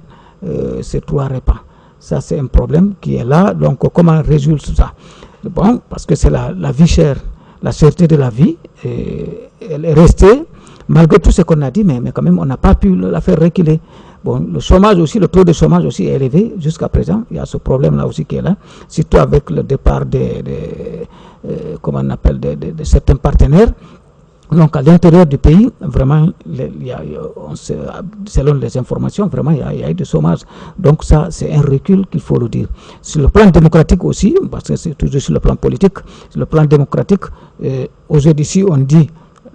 ces 3 repas. Ça, c'est un problème qui est là. Donc, comment résoudre ça? Bon, parce que c'est la vie chère, la cherté de la vie. Elle est restée, malgré tout ce qu'on a dit, mais quand même, on n'a pas pu la faire reculer. Bon, le chômage aussi, le taux de chômage aussi est élevé jusqu'à présent. Il y a ce problème-là aussi qui est là, surtout avec le départ de certains partenaires. Donc, à l'intérieur du pays, vraiment, selon les informations, vraiment, il y a eu du chômage. Donc, ça, c'est un recul qu'il faut le dire. Sur le plan démocratique aussi, parce que c'est toujours sur le plan politique, sur le plan démocratique, aujourd'hui, si on dit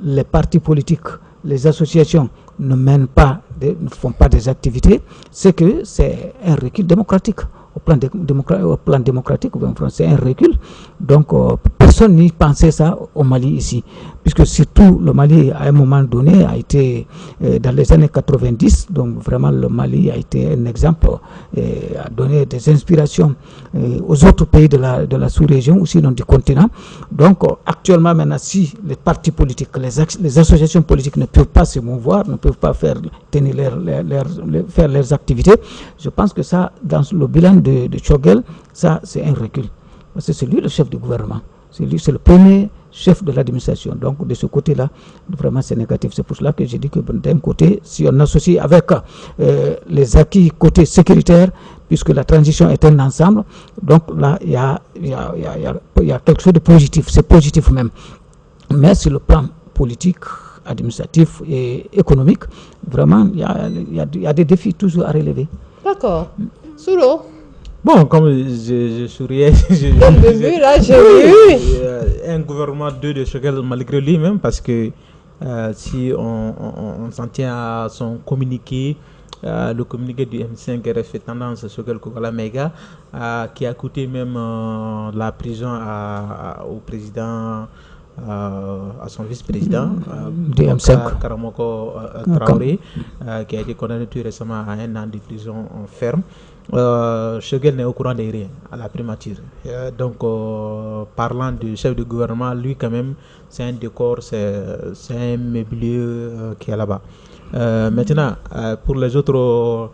les partis politiques les associations ne mènent pas, ne font pas des activités, c'est que c'est un recul démocratique. Au plan démocratique, c'est un recul. Donc, personne n'y pensait ça au Mali ici. Puisque surtout, le Mali, à un moment donné, a été, dans les années 90, donc vraiment, le Mali a été un exemple, a donné des inspirations aux autres pays de la sous-région, ou sinon du continent. Donc, actuellement, maintenant, si les partis politiques, les associations politiques ne peuvent pas se mouvoir, ne peuvent pas faire leurs activités, je pense que ça, dans le bilan de Choguel, ça c'est un recul. Parce que c'est lui le chef du gouvernement. C'est le premier chef de l'administration. Donc de ce côté-là, vraiment c'est négatif. C'est pour cela que j'ai dit que d'un côté, si on associe avec les acquis côté sécuritaire, puisque la transition est un ensemble, donc là il y a quelque chose de positif. C'est positif même. Mais sur le plan politique, administratif et économique, vraiment il y a des défis toujours à relever. D'accord. Soulo. Bon, comme je souriais, j'ai eu un gouvernement de Choguel malgré lui-même, parce que si on s'en tient à son communiqué, le communiqué du M5 RF tendance Choguel Kokala Mega, qui a coûté même la prison au président, à son vice-président, du M5, Karamoko Traoré, qui a été condamné tout récemment à 1 an de prison ferme. Choguel n'est au courant de rien à la primature. Donc, parlant du chef de gouvernement, lui quand même, c'est un décor, c'est un meublé qui est là-bas. Maintenant, pour les autres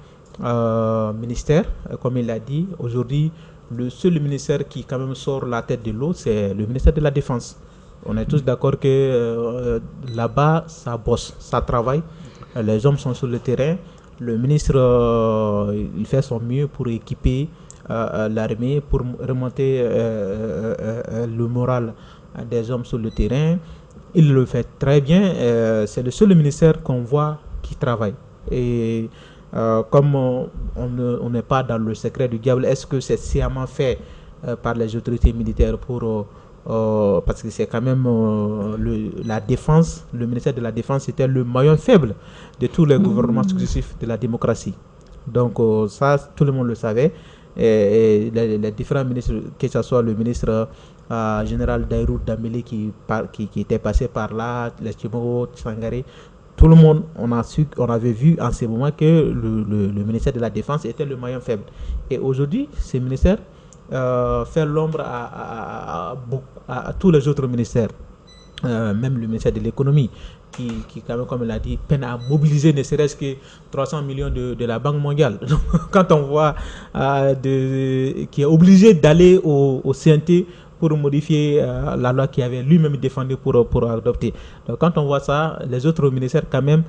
ministères, comme il l'a dit, aujourd'hui, le seul ministère qui quand même sort la tête de l'eau, c'est le ministère de la Défense. On est tous d'accord que là-bas, ça bosse, ça travaille. Les hommes sont sur le terrain. Le ministre, il fait son mieux pour équiper l'armée, pour remonter le moral des hommes sur le terrain. Il le fait très bien. C'est le seul ministère qu'on voit qui travaille. Et comme on n'est pas dans le secret du diable, est-ce que c'est sciemment fait par les autorités militaires pour... parce que c'est quand même la défense, le ministère de la Défense était le maillon faible de tous les gouvernements successifs de la démocratie. Donc ça, tout le monde le savait. Et les différents ministres, que ce soit le ministre général Dairou Dambélé qui était passé par là, les Tchimoro, Sangaré, tout le monde, on avait vu en ce moment que le ministère de la Défense était le maillon faible. Et aujourd'hui, ce ministère fait l'ombre à tous les autres ministères, même le ministère de l'économie qui quand même, comme il a dit, peine à mobiliser ne serait-ce que 300 millions de la Banque mondiale. Donc, quand on voit qui est obligé d'aller au CNT pour modifier la loi qu'il avait lui-même défendue pour adopter. Donc quand on voit ça, les autres ministères quand même,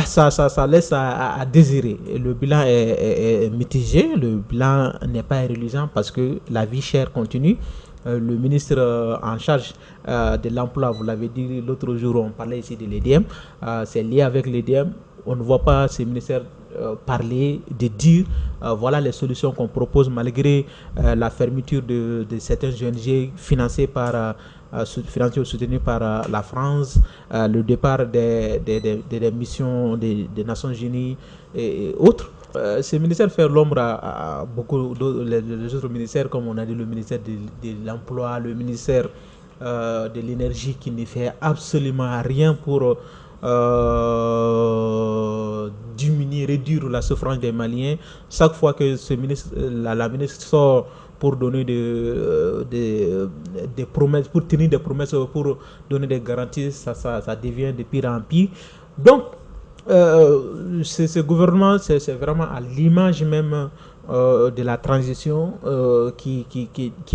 ça laisse à désirer. Le bilan est mitigé, le bilan n'est pas reluisant parce que la vie chère continue. Le ministre en charge de l'emploi, vous l'avez dit l'autre jour, on parlait ici de l'EDM, c'est lié avec l'EDM. On ne voit pas ces ministères parler, de dire voilà les solutions qu'on propose malgré la fermeture de certains ONG financés ou soutenus par la France, le départ des missions des Nations Unies et autres. Ces ministères font l'ombre à beaucoup d'autres les autres ministères, comme on a dit, le ministère de l'Emploi, le ministère de l'Énergie qui ne fait absolument rien pour diminuer, réduire la souffrance des Maliens. Chaque fois que la ministre sort pour donner des promesses, pour tenir des promesses, pour donner des garanties, ça devient de pire en pire. Donc, ce gouvernement, c'est vraiment à l'image même de la transition qui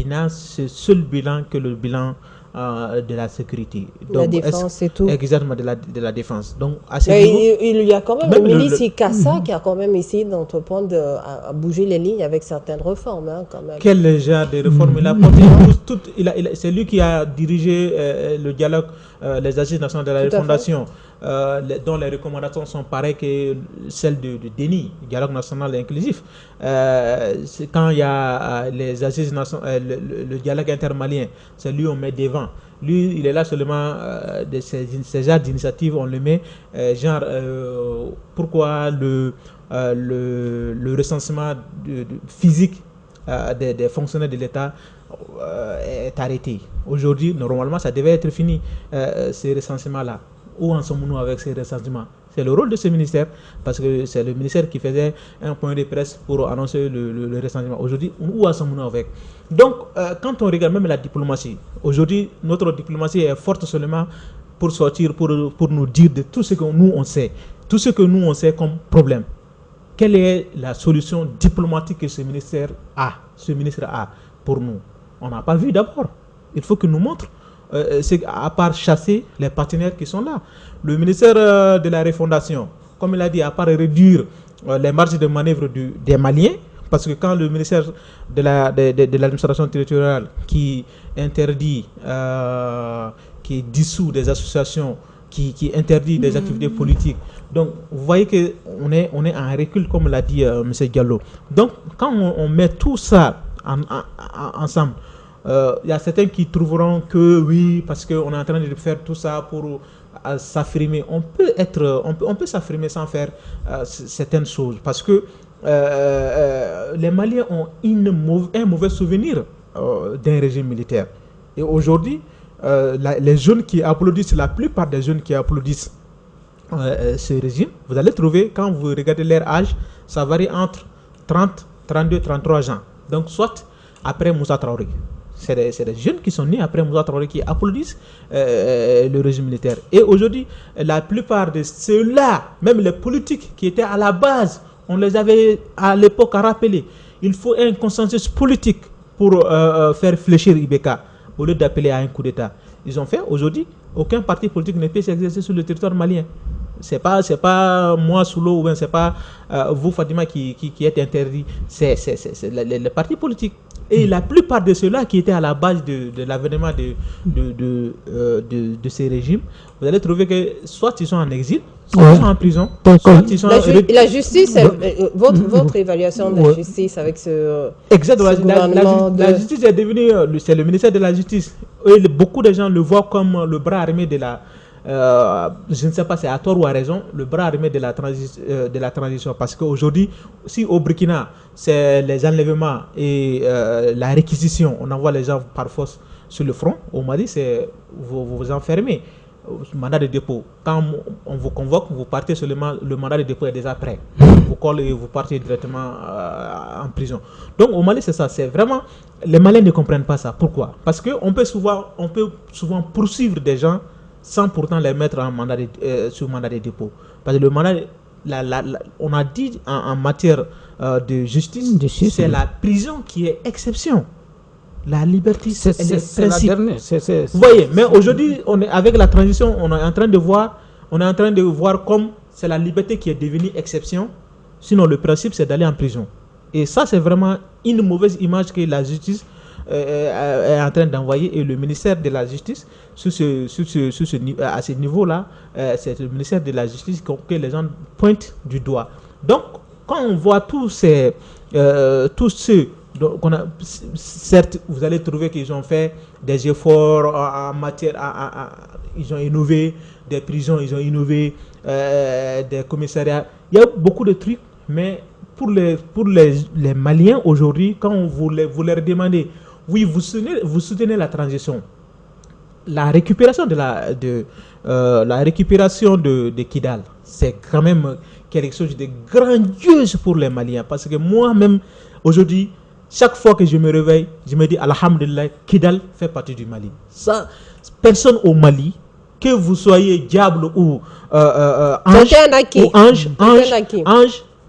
n'a ce seul bilan que le bilan de la sécurité. Donc, la défense, c'est tout. Exactement, de la défense. Donc, il y a quand même une milice Kassa qui a quand même essayé d'entreprendre à bouger les lignes avec certaines réformes. Hein, quand même. Quel genre de réformes il a porté c'est lui qui a dirigé le dialogue, les assises nationales de la refondation, dont les recommandations sont pareilles que celles de DENI, dialogue national inclusif. Quand il y a les assises nationales, le dialogue intermalien, c'est lui on met devant. Lui, il est là seulement de ces genres d'initiatives, on le met, pourquoi le recensement physique des fonctionnaires de l'État est arrêté. Aujourd'hui, normalement, ça devait être fini, ces recensements-là. Où en sommes-nous avec ces recensements? C'est le rôle de ce ministère, parce que c'est le ministère qui faisait un point de presse pour annoncer le recensement. Aujourd'hui, où en sommes-nous avec? Donc, quand on regarde même la diplomatie, aujourd'hui, notre diplomatie est forte seulement pour sortir, pour nous dire de tout ce que nous, on sait. Tout ce que nous, on sait comme problème. Quelle est la solution diplomatique que ce ministère a pour nous? On n'a pas vu d'abord. Il faut qu'il nous montre. C'est à part chasser les partenaires qui sont là. Le ministère de la refondation, comme il a dit, à part réduire les marges de manœuvre des Maliens, parce que quand le ministère de l'administration territoriale qui interdit, qui dissout des associations, qui interdit des activités politiques, donc vous voyez qu'on est en recul, comme l'a dit M. Diallo. Donc quand on met tout ça ensemble, il y a certains qui trouveront que oui, parce qu'on est en train de faire tout ça pour s'affirmer. On peut s'affirmer sans faire certaines choses, parce que les Maliens ont un mauvais souvenir d'un régime militaire. Et aujourd'hui, les jeunes qui applaudissent, la plupart des jeunes qui applaudissent ce régime, vous allez trouver, quand vous regardez leur âge, ça varie entre 30, 32, 33 ans. Donc soit après Moussa Traoré. C'est des jeunes qui sont nés après Moussa Traoré qui applaudissent le régime militaire. Et aujourd'hui, la plupart de ceux-là, même les politiques qui étaient à la base, on les avait à l'époque rappelés. Il faut un consensus politique pour faire fléchir Ibeka, au lieu d'appeler à un coup d'État. Ils ont fait, aujourd'hui, aucun parti politique ne peut s'exercer sur le territoire malien. C'est pas moi Soulo, ou bien c'est pas vous Fatima qui êtes interdit. C'est les partis politiques. Et la plupart de ceux-là qui étaient à la base de l'avènement de ces régimes, vous allez trouver que soit ils sont en exil, soit ils sont en prison, soit ils sont la justice, votre évaluation de la justice avec ce exactement. La justice est devenue, c'est le ministère de la Justice. Et beaucoup de gens le voient comme le bras armé de la... je ne sais pas si c'est à tort ou à raison, le bras armé de la transition, parce qu'aujourd'hui, si au Burkina c'est les enlèvements et la réquisition, on envoie les gens par force sur le front, au Mali c'est vous enfermez, mandat de dépôt, quand on vous convoque, vous partez seulement, le mandat de dépôt est déjà prêt, vous collez et vous partez directement en prison. Donc au Mali c'est ça, c'est vraiment, les Maliens ne comprennent pas ça. Pourquoi? Parce qu'on peut souvent poursuivre des gens sans pourtant les mettre sur mandat de dépôt. Parce que le mandat, on a dit en matière de justice, c'est la prison qui est exception. La liberté, c'est principe. Vous voyez, mais aujourd'hui, avec la transition, on est en train de voir comme c'est la liberté qui est devenue exception. Sinon, le principe, c'est d'aller en prison. Et ça, c'est vraiment une mauvaise image que la justice est en train d'envoyer, et le ministère de la Justice à ce niveau-là, c'est le ministère de la Justice que les gens pointent du doigt. Donc, quand on voit tous ceux qu'on a, certes, vous allez trouver qu'ils ont fait des efforts en matière, ils ont innové des prisons, ils ont innové des commissariats. Il y a beaucoup de trucs, mais pour les Maliens aujourd'hui, quand vous leur demandez, oui, vous soutenez la transition, la récupération de Kidal, c'est quand même quelque chose de grandiose pour les Maliens, parce que moi-même aujourd'hui, chaque fois que je me réveille, je me dis alhamdulillah, Kidal fait partie du Mali. Ça, personne au Mali, que vous soyez diable ou ange,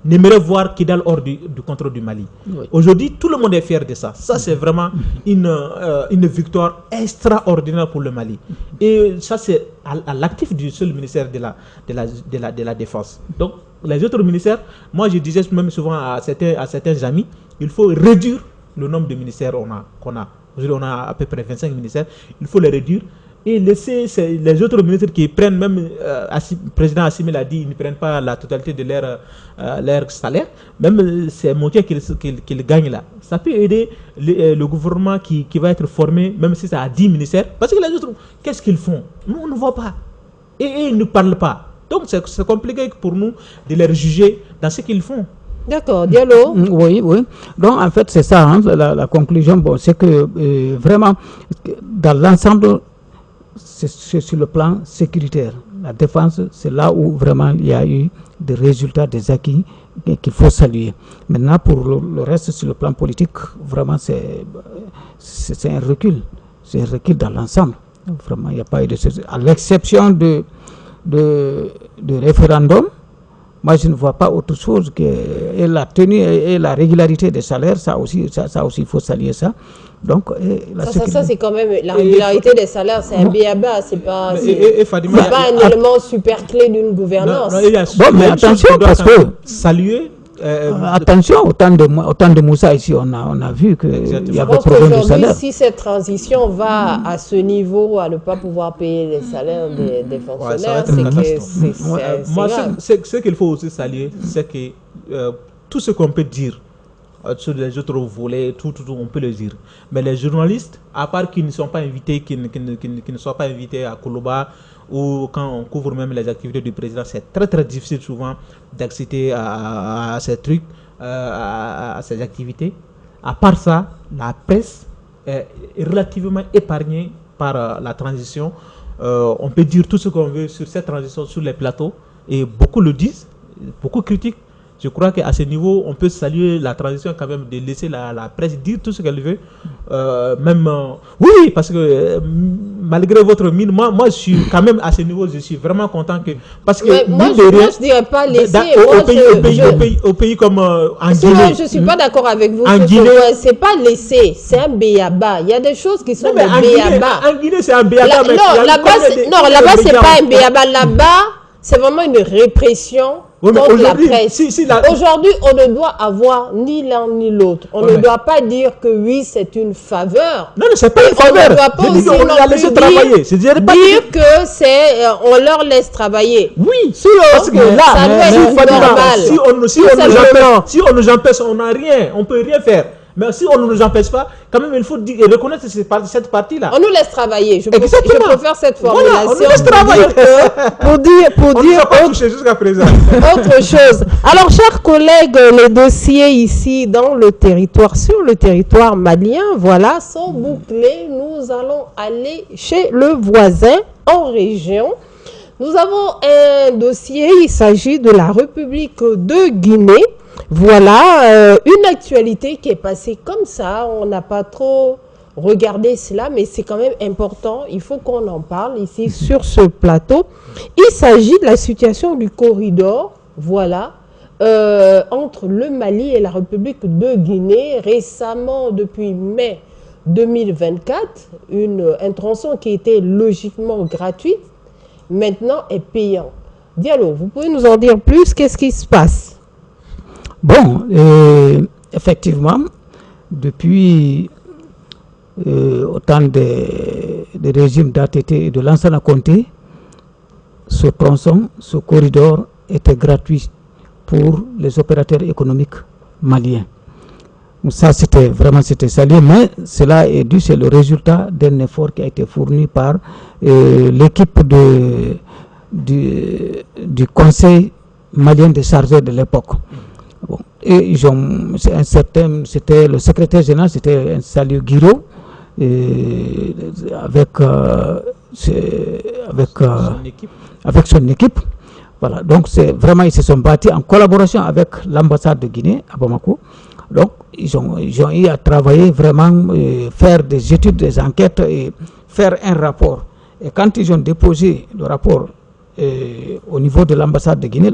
n'aimerait voir Kidal hors du contrôle du Mali. Oui. Aujourd'hui, tout le monde est fier de ça. Ça, c'est vraiment une victoire extraordinaire pour le Mali. Et ça, c'est à l'actif du seul ministère de la Défense. Donc, les autres ministères, moi, je disais même souvent à certains amis, il faut réduire le nombre de ministères qu'on a. Aujourd'hui, on a à peu près 25 ministères. Il faut les réduire et laisser les autres ministres qui prennent, même le président Assimi l'a dit, ils ne prennent pas la totalité de leur salaire, même ces montants qu'ils gagnent là. Ça peut aider le gouvernement qui va être formé, même si ça a 10 ministères, parce que les autres, qu'est-ce qu'ils font? Nous, on ne voit pas. Et ils ne parlent pas. Donc c'est compliqué pour nous de les juger dans ce qu'ils font. D'accord, Diallo. Oui. Donc en fait c'est ça, hein, la conclusion, bon, c'est que vraiment dans l'ensemble, c'est sur le plan sécuritaire. La défense, c'est là où vraiment il y a eu des résultats, des acquis qu'il faut saluer. Maintenant pour le reste, sur le plan politique, vraiment c'est un recul. C'est un recul dans l'ensemble. Vraiment, il n'y a pas eu de... À l'exception de référendum, moi je ne vois pas autre chose que la tenue et la régularité des salaires. Ça aussi il faut saluer ça. Donc ça c'est quand même la régularité des salaires, c'est un b.a.-ba, c'est pas un élément super clé d'une gouvernance. Mais attention, parce que saluer. Attention, au temps de Moussa ici, on a vu qu'il y avait problème de salaire. Si cette transition va à ce niveau, à ne pas pouvoir payer les salaires des fonctionnaires, c'est moi, ce qu'il faut aussi saluer, c'est que tout ce qu'on peut dire sur les autres volets, tout, on peut le dire. Mais les journalistes, à part qu'ils ne sont pas invités, qui ne soient pas invités à Koloba, ou quand on couvre même les activités du président, c'est très très difficile souvent d'accéder à ces trucs, à ces activités. À part ça, la presse est relativement épargnée par la transition. On peut dire tout ce qu'on veut sur cette transition sur les plateaux, et beaucoup le disent, beaucoup critiquent. Je crois qu'à ce niveau, on peut saluer la transition quand même, de laisser la presse dire tout ce qu'elle veut. Oui, parce que malgré votre mine, moi je suis quand même à ce niveau, je suis vraiment content que... Parce que moi je ne dirais pas laisser. Au pays comme en Guinée. Je ne suis pas d'accord avec vous. En Guinée, c'est pas laisser, c'est un b.a.-ba. Il y a des choses qui sont des b.a.-ba. En Guinée, c'est un b.a.-ba. Là-bas, c'est pas un b.a.-ba. Là-bas, c'est vraiment une répression. Oui, contre la presse. Aujourd'hui, on ne doit avoir ni l'un ni l'autre. On ne doit pas dire que oui, c'est une faveur. Non, c'est pas une faveur. On ne doit pas aussi dire que c'est on leur laisse travailler. Oui, parce que là, ça doit être normal. Si on nous empêche, on n'a rien, on peut rien faire. Mais si on ne nous empêche pas, quand même, il faut reconnaître cette partie-là. On nous laisse travailler. Je préfère cette formulation. Voilà, on nous laisse travailler. Pour dire jusqu'à présent. Autre chose. Alors, chers collègues, les dossiers ici sur le territoire malien, voilà, sont bouclés. Nous allons aller chez le voisin en région. Nous avons un dossier, il s'agit de la République de Guinée. Voilà, une actualité qui est passée comme ça, on n'a pas trop regardé cela, mais c'est quand même important, il faut qu'on en parle ici sur ce plateau. Il s'agit de la situation du corridor, voilà, entre le Mali et la République de Guinée. Récemment, depuis mai 2024, un tronçon qui était logiquement gratuit, maintenant est payant. Diallo, vous pouvez nous en dire plus, qu'est-ce qui se passe ? Bon, effectivement, depuis au temps des régimes d'ATT et de Lansana Conté, ce tronçon, ce corridor était gratuit pour les opérateurs économiques maliens. Ça, c'était salué, mais cela est dû, c'est le résultat d'un effort qui a été fourni par l'équipe du Conseil malien des chargeurs de l'époque. Bon. Et c'était le secrétaire général, c'était un Saliou Guiro, avec son équipe. Voilà. Donc vraiment, ils se sont bâtis en collaboration avec l'ambassade de Guinée à Bamako. Donc ils ont eu à travailler vraiment, faire des études, des enquêtes et faire un rapport. Et quand ils ont déposé le rapport au niveau de l'ambassade de Guinée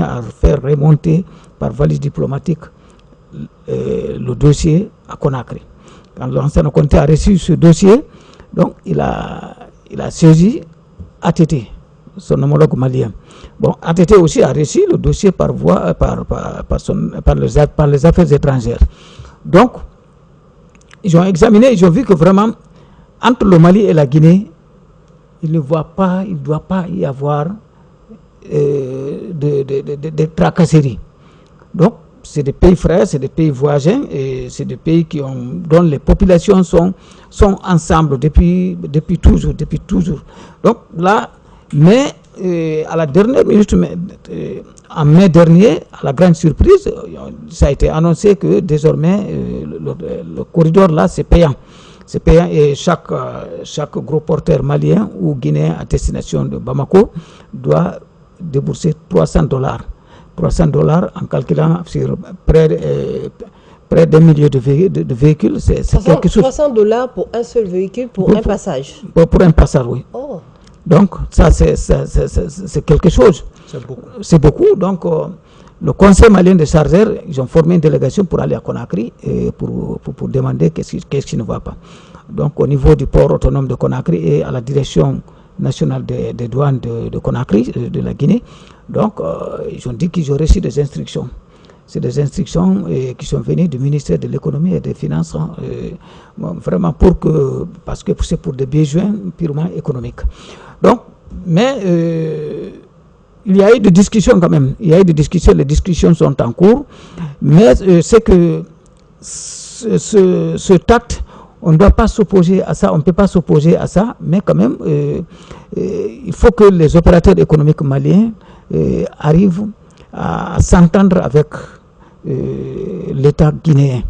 a fait remonter par valise diplomatique le dossier à Conakry. Quand Lansana Conté a reçu ce dossier, donc il a saisi ATT, son homologue malien. Bon, ATT aussi a reçu le dossier par les affaires étrangères. Donc, ils ont examiné, ils ont vu que vraiment, entre le Mali et la Guinée, il ne doit pas y avoir de tracasseries. Donc, c'est des pays frères, c'est des pays voisins, et c'est des pays dont les populations sont ensemble depuis toujours. Donc là, mais à la dernière minute, en mai dernier, à la grande surprise, ça a été annoncé que désormais le corridor là, c'est payant. C'est payant, et chaque gros porteur malien ou guinéen à destination de Bamako doit débourser $300. $300 en calculant sur près d'un million de véhicules, c'est quelque chose. $300 pour un seul véhicule, pour un passage. Pour un passage, oui. Oh. Donc, ça, c'est quelque chose. C'est beaucoup. Donc, le Conseil malien de chargeurs, ils ont formé une délégation pour aller à Conakry et pour demander qu'est-ce qui ne va pas. Donc, au niveau du port autonome de Conakry et à la direction nationale des douanes de Conakry, de la Guinée. Donc, ils ont dit qu'ils ont reçu des instructions. C'est des instructions qui sont venues du ministère de l'économie et des finances, vraiment parce que c'est pour des besoins purement économiques. Donc, mais il y a eu des discussions quand même. Il y a eu des discussions, les discussions sont en cours. Mais c'est que ce acte, on ne doit pas s'opposer à ça, on ne peut pas s'opposer à ça, mais quand même, il faut que les opérateurs économiques maliens arrivent à s'entendre avec l'État guinéen.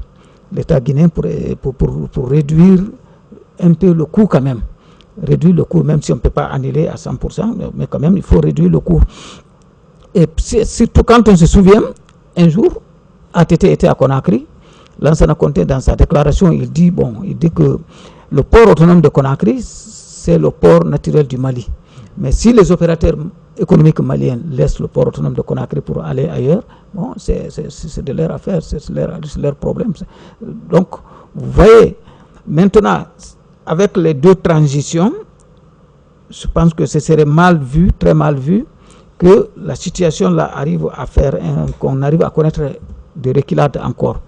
L'État guinéen pour réduire un peu le coût quand même. Réduire le coût, même si on ne peut pas annuler à 100%, mais quand même, il faut réduire le coût. Et surtout quand on se souvient, un jour, ATT était à Conakry. Lansana Conté, dans sa déclaration, il dit que le port autonome de Conakry, c'est le port naturel du Mali. Mais si les opérateurs économiques maliens laissent le port autonome de Conakry pour aller ailleurs, bon, c'est de leur affaire, c'est leur problème. Donc, vous voyez, maintenant, avec les deux transitions, je pense que ce serait mal vu, très mal vu, que la situation là arrive à faire qu'on arrive à connaître des reculades encore.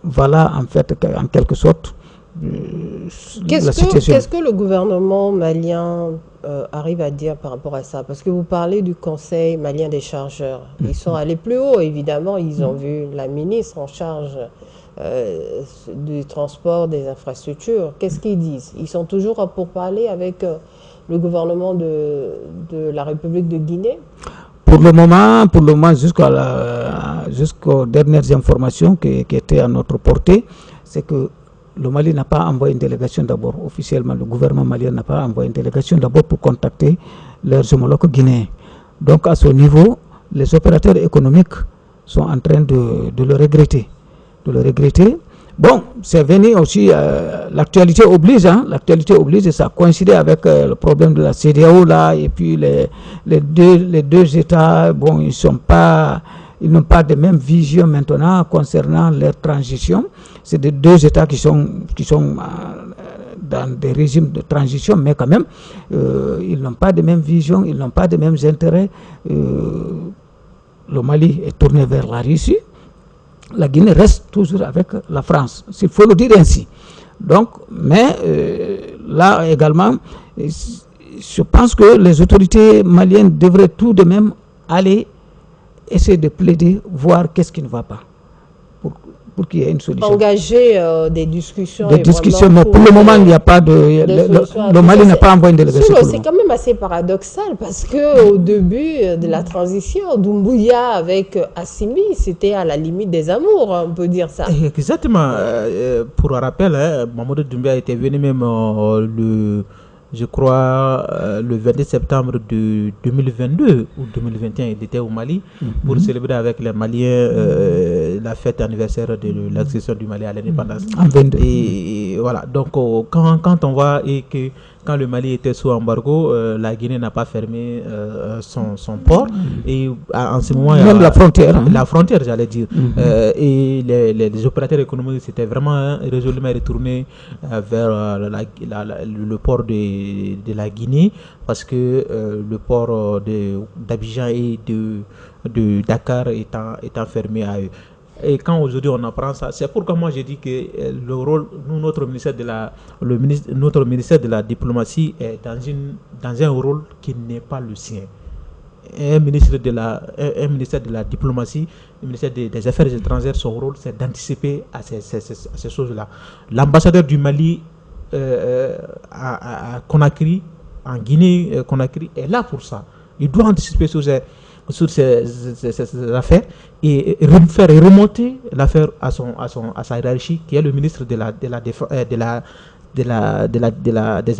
Voilà, en fait, en quelque sorte, la situation. Qu'est-ce que le gouvernement malien arrive à dire par rapport à ça? Parce que vous parlez du Conseil malien des chargeurs. Ils sont allés plus haut, évidemment. Ils ont vu la ministre en charge du transport, des infrastructures. Qu'est-ce qu'ils disent? Ils sont toujours pour parler avec le gouvernement de la République de Guinée? Pour le moment, jusqu'aux dernières informations qui étaient à notre portée, c'est que le Mali n'a pas envoyé une délégation d'abord, officiellement. Le gouvernement malien n'a pas envoyé une délégation d'abord pour contacter leurs homologues guinéens. Donc, à ce niveau, les opérateurs économiques sont en train de le regretter. Bon, c'est venu aussi, l'actualité oblige, et ça coïncidait avec le problème de la CEDEAO là, et puis les deux États, bon, ils n'ont pas de même vision maintenant concernant leur transition. C'est des deux États qui sont dans des régimes de transition, mais quand même, ils n'ont pas de même vision, ils n'ont pas de mêmes intérêts. Le Mali est tourné vers la Russie. La Guinée reste toujours avec la France, s'il faut le dire ainsi. Donc, mais là également, je pense que les autorités maliennes devraient tout de même aller essayer de plaider, voir qu'est-ce qui ne va pas, pour qu'il y ait une solution. Engager des discussions. Des discussions, mais pour le moment, il n'y a pas de... Le Mali n'a pas envoyé une délégation. C'est quand même assez paradoxal, parce qu'au début de la transition, Doumbouya avec Assimi, c'était à la limite des amours, on peut dire ça. Exactement. Pour rappel, Mamadou Doumbouya était venu même je crois, le 22 septembre de 2022 ou 2021, il était au Mali pour célébrer avec les Maliens la fête anniversaire de l'accession du Mali à l'indépendance. Et voilà, donc quand on voit que quand le Mali était sous embargo, la Guinée n'a pas fermé son port. Et en ce moment, même la frontière. La frontière, j'allais dire. Et les opérateurs économiques s'étaient vraiment résolument retournés vers le port de la Guinée, parce que le port d'Abidjan et de Dakar étant fermé à eux. Et quand aujourd'hui on apprend ça, c'est pourquoi moi j'ai dit que le rôle, notre ministère de la diplomatie est dans un rôle qui n'est pas le sien. Un ministère de la diplomatie, le ministère des Affaires étrangères, son rôle c'est d'anticiper à ces choses-là. L'ambassadeur du Mali à Conakry, en Guinée Conakry, est là pour ça. Il doit anticiper sur ces affaires et faire remonter l'affaire à sa hiérarchie, qui est le ministre des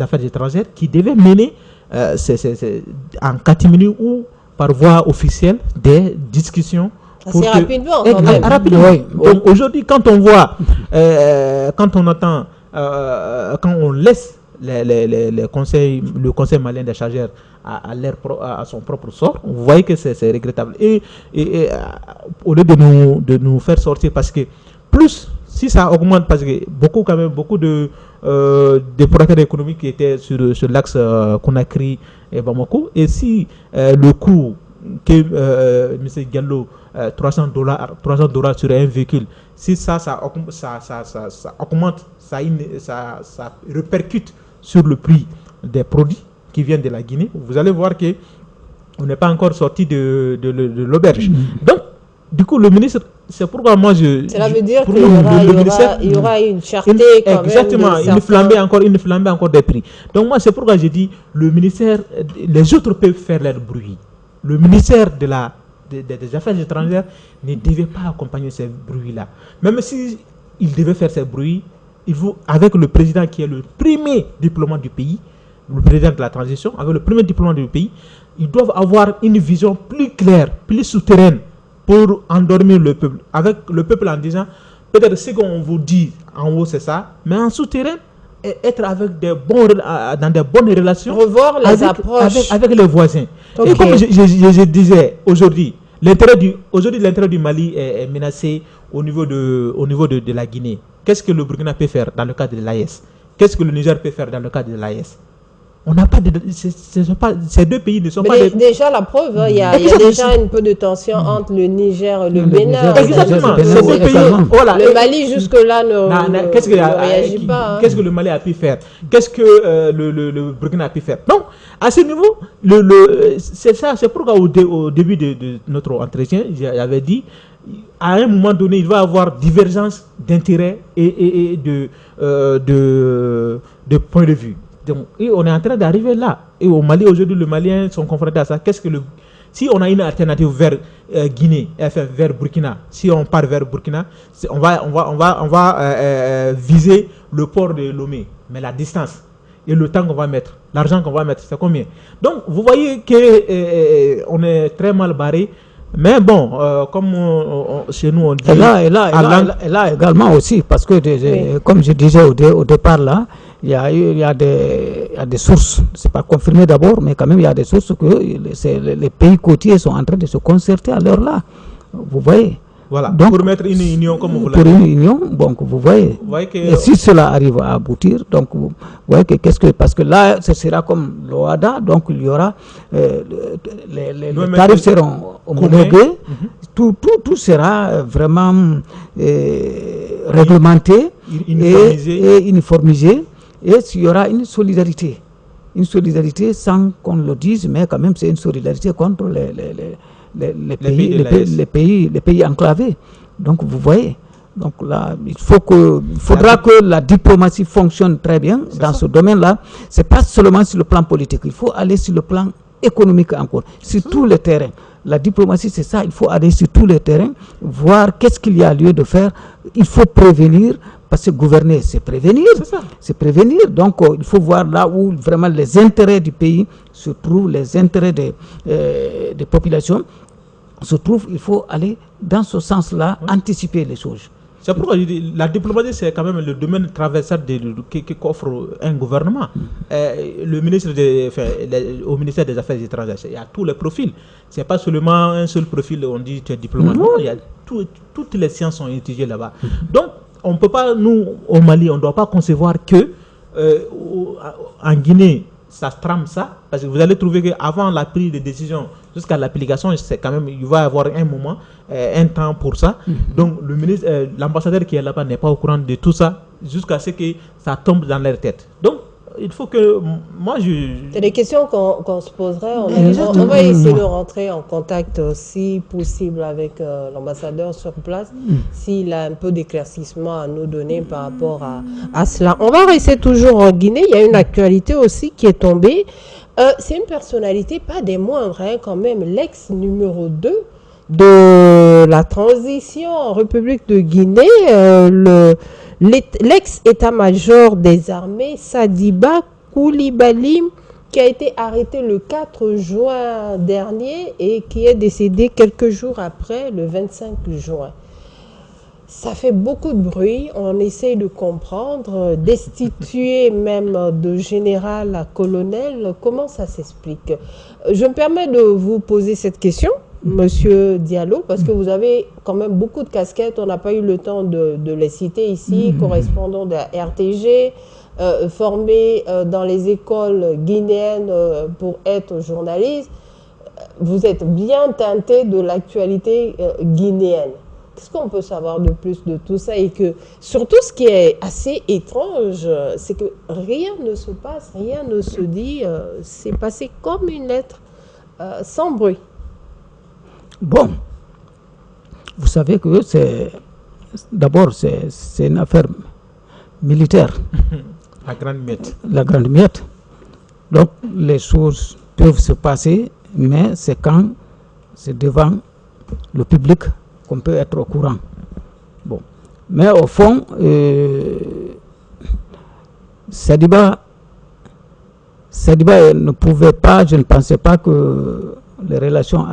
Affaires étrangères, qui devait mener en catimini ou par voie officielle des discussions. Assez rapidement. Oui. Donc aujourd'hui, quand on voit, quand on entend, quand on laisse le conseil malien des chargeurs à son propre sort, vous voyez que c'est regrettable. Et au lieu de nous faire sortir, parce que plus, si ça augmente, parce que beaucoup de opérateurs économiques qui étaient sur l'axe Conakry et Bamako, et si le coût que M. Diallo, $300 sur un véhicule, si ça augmente, ça répercute sur le prix des produits qui viennent de la Guinée, vous allez voir que on n'est pas encore sorti de l'auberge. Donc, du coup, le ministre, c'est pourquoi moi Cela veut dire qu'il y aura une cherté quand exactement, même. Une flambée encore des prix. Donc moi, c'est pourquoi j'ai dit, le ministère, les autres peuvent faire leur bruit. Le ministère des Affaires étrangères ne devait pas accompagner ces bruits-là. Même si il devait faire ces bruits, il faut, avec le président qui est le premier diplomate du pays, le président de la transition, avec le premier diplomate du pays, ils doivent avoir une vision plus claire, plus souterraine pour endormir le peuple. Avec le peuple en disant, peut-être ce qu'on vous dit en haut c'est ça, mais en souterrain, être avec dans des bonnes relations, revoir les approches avec les voisins. Okay. Et comme je disais, aujourd'hui l'intérêt du Mali est menacé au niveau de la Guinée. Qu'est-ce que le Burkina peut faire dans le cadre de l'AES? Qu'est-ce que le Niger peut faire dans le cadre de l'AES? On n'a pas ces deux pays ne sont pas déjà la preuve, il y a déjà un peu de tension entre le Niger et le Bénin. Exactement. Ces deux pays, voilà. Le Mali jusque-là ne réagit pas. Qu'est-ce que le Mali a pu faire? Qu'est-ce que le Burkina a pu faire? Donc, à ce niveau, c'est ça. C'est pourquoi au début de notre entretien, j'avais dit, à un moment donné, il va y avoir divergence d'intérêts et de points de vue. Donc, et on est en train d'arriver là. Et au Mali, aujourd'hui, les Maliens sont confrontés à ça. Si on a une alternative vers Guinée, vers Burkina, si on part vers Burkina, on va viser le port de Lomé. Mais la distance et le temps qu'on va mettre, l'argent qu'on va mettre, c'est combien? Donc, vous voyez qu'on est très mal barré. Mais bon, comme chez nous on dit... Et là également aussi, parce que comme je disais au départ là, il y a des sources, c'est pas confirmé d'abord, mais quand même il y a des sources que les pays côtiers sont en train de se concerter à l'heure là. Vous voyez. Voilà, donc, pour mettre une union comme vous l'avez dit. Pour une union, donc vous voyez que, et si cela arrive à aboutir, donc vous voyez que parce que là, ce sera comme l'OADA, donc il y aura, les tarifs seront homologués, tout sera vraiment réglementé et uniformisé, et il y aura une solidarité sans qu'on le dise, mais quand même c'est une solidarité contre les pays enclavés. Donc vous voyez, donc là il faudra que la diplomatie fonctionne très bien dans ce domaine-là. C'est pas seulement sur le plan politique, il faut aller sur le plan économique encore, sur tous les terrains. La diplomatie c'est ça, il faut aller sur tous les terrains, voir qu'est-ce qu'il y a lieu de faire. Il faut prévenir, parce que gouverner c'est prévenir, donc il faut voir là où vraiment les intérêts du pays se trouvent, les intérêts des populations se trouvent. Il faut aller dans ce sens-là, anticiper les choses. C'est pourquoi je dis, la diplomatie c'est quand même le domaine traversal qu'offre un gouvernement. Le ministre au ministère des Affaires étrangères, il y a tous les profils. C'est pas seulement un seul profil, on dit tu es diplomate. Non, il y a toutes les sciences sont étudiées là-bas. Donc on ne peut pas, nous au Mali, on ne doit pas concevoir que en Guinée ça trame ça, parce que vous allez trouver qu'avant la prise de décision jusqu'à l'application, c'est quand même, il va y avoir un moment, un temps pour ça. Donc le ministre, l'ambassadeur qui est là-bas n'est pas au courant de tout ça jusqu'à ce que ça tombe dans leur tête. Donc il faut que c'est des questions qu'on se poserait. On va essayer de rentrer en contact, si possible, avec l'ambassadeur sur place, s'il a un peu d'éclaircissement à nous donner par rapport à cela. On va rester toujours en Guinée. Il y a une actualité aussi qui est tombée. C'est une personnalité, pas des moindres, hein, quand même, l'ex numéro 2 de la transition en République de Guinée, l'ex-état-major des armées, Sadiba Koulibaly, qui a été arrêté le 4 juin dernier et qui est décédé quelques jours après, le 25 juin. Ça fait beaucoup de bruit, on essaye de comprendre, destituer même de général à colonel, comment ça s'explique? Je me permets de vous poser cette question, Monsieur Diallo, parce que vous avez quand même beaucoup de casquettes, on n'a pas eu le temps de les citer ici, correspondant de la RTG, formé dans les écoles guinéennes pour être journaliste. Vous êtes bien teinté de l'actualité guinéenne. Qu'est-ce qu'on peut savoir de plus de tout ça? Et que surtout ce qui est assez étrange, c'est que rien ne se passe, rien ne se dit, c'est passé comme une lettre, sans bruit. Bon, vous savez que d'abord c'est une affaire militaire. La grande miette. La grande miette. Donc les choses peuvent se passer, mais c'est quand c'est devant le public qu'on peut être au courant. Bon, mais au fond, Sadiba ne pouvait pas, je ne pensais pas que les relations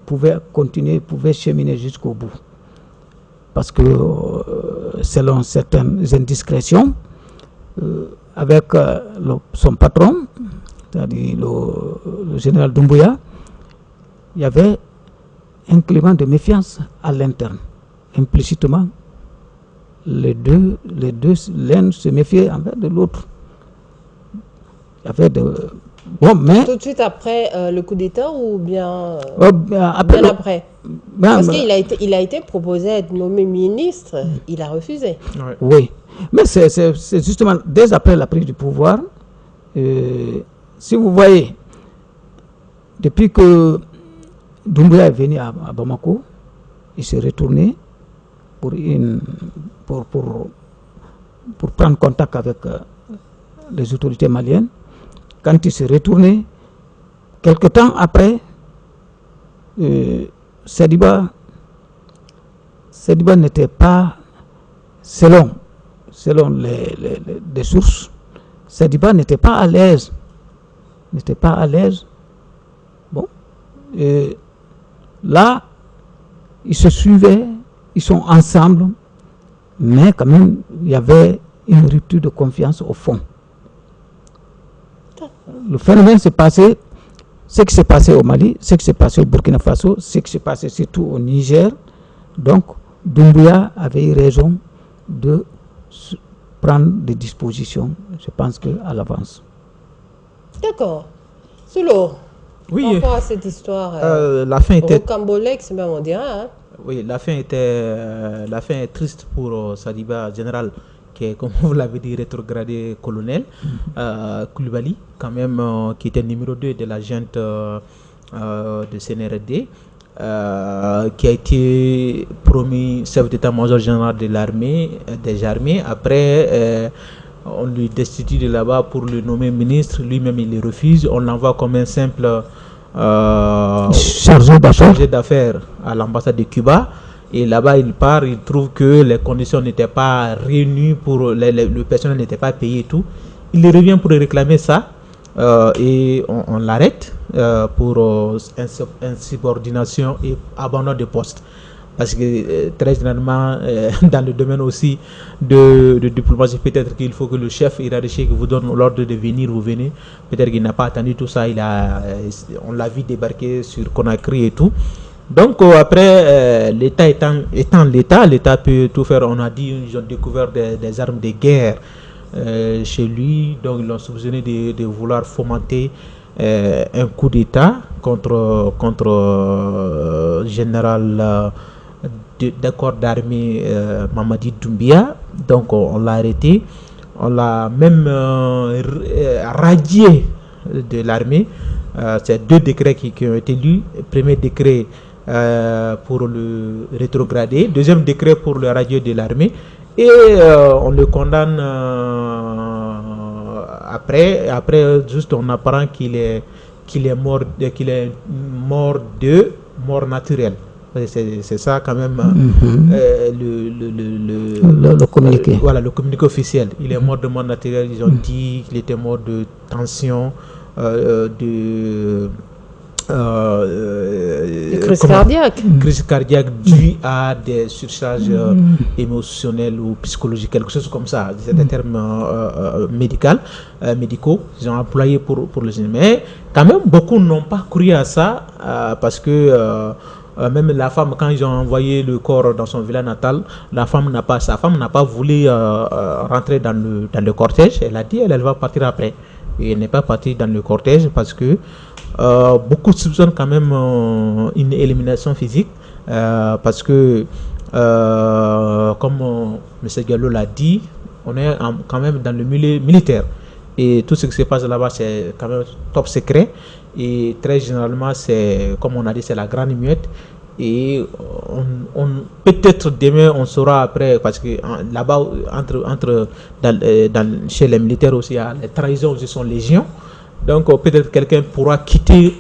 pouvaient continuer, pouvaient cheminer jusqu'au bout. Parce que selon certaines indiscrétions, avec son patron, c'est-à-dire le général Doumbouya, il y avait un climat de méfiance à l'interne. Implicitement, l'un se méfiait envers de l'autre. Il y avait bon, mais tout de suite après le coup d'État ou bien après? Parce qu'il a été proposé à être nommé ministre, il a refusé. Ouais. Oui, mais c'est justement dès après la prise du pouvoir, si vous voyez, depuis que Doumbouya est venu à Bamako, il s'est retourné pour prendre contact avec les autorités maliennes. Quand il s'est retourné, quelque temps après, Sadiba n'était pas, selon les sources, Sadiba n'était pas à l'aise. Bon, là, ils se suivaient, ils sont ensemble, mais quand même, il y avait une rupture de confiance au fond. Le phénomène s'est passé, ce qui s'est passé au Mali, ce qui s'est passé au Burkina Faso, ce qui s'est passé surtout au Niger. Donc, Doumbouya avait eu raison de prendre des dispositions, je pense qu'à l'avance. D'accord. Solo, oui, par rapport à cette histoire, la fin était rocambolesque, même on dirait. Hein? Oui, la fin est triste pour Sadiba général, qui est, comme vous l'avez dit, rétrogradé colonel. Koulibaly, quand même, qui était numéro 2 de la junte de CNRD, qui a été promu chef d'état-major général de l'armée, des armées. Après, on lui destitue de là-bas pour le nommer ministre. Lui-même, il le refuse. On l'envoie comme un simple chargé d'affaires à l'ambassade de Cuba. Et là-bas, il part, il trouve que les conditions n'étaient pas réunies, le personnel n'était pas payé et tout. Il revient pour réclamer ça et on l'arrête pour insubordination et abandon de poste. Parce que très généralement, dans le domaine aussi de diplomatie, peut-être qu'il faut que le chef hiérarchique vous donne l'ordre de venir, vous venez. Peut-être qu'il n'a pas attendu tout ça, on l'a vu débarquer sur Conakry et tout. Donc après, l'État étant l'État peut tout faire. On a dit, ils ont découvert des armes de guerre chez lui. Donc ils l'ont soupçonné de vouloir fomenter un coup d'État contre général des corps d'armée Mamadi Doumbia. Donc on l'a arrêté, on l'a même radié de l'armée. C'est 2 décrets qui ont été lus. Premier décret pour le rétrograder, deuxième décret pour le radier de l'armée, et on le condamne après juste on apprend qu'il est mort de mort naturelle. C'est ça quand même le communiqué. Voilà, le communiqué officiel. Il est mort de mort naturelle. Ils ont dit qu'il était mort de tension, de crise cardiaque. Crise cardiaque due à des surcharges émotionnelles ou psychologiques, quelque chose comme ça. C'est des termes médicaux qu'ils ont employés pour le génie. Mais quand même, beaucoup n'ont pas cru à ça parce que même la femme, quand ils ont envoyé le corps dans son village natal, sa femme n'a pas voulu rentrer dans le cortège. Elle a dit elle va partir après. Et elle n'est pas partie dans le cortège parce que beaucoup soupçonnent quand même une élimination physique parce que comme M. Gallo l'a dit, on est quand même dans le milieu militaire et tout ce qui se passe là-bas c'est quand même top secret et très généralement c'est comme on a dit c'est la grande muette et on peut-être demain on saura après parce que là-bas chez les militaires aussi les trahisons aussi sont légion. Donc peut-être quelqu'un pourra quitter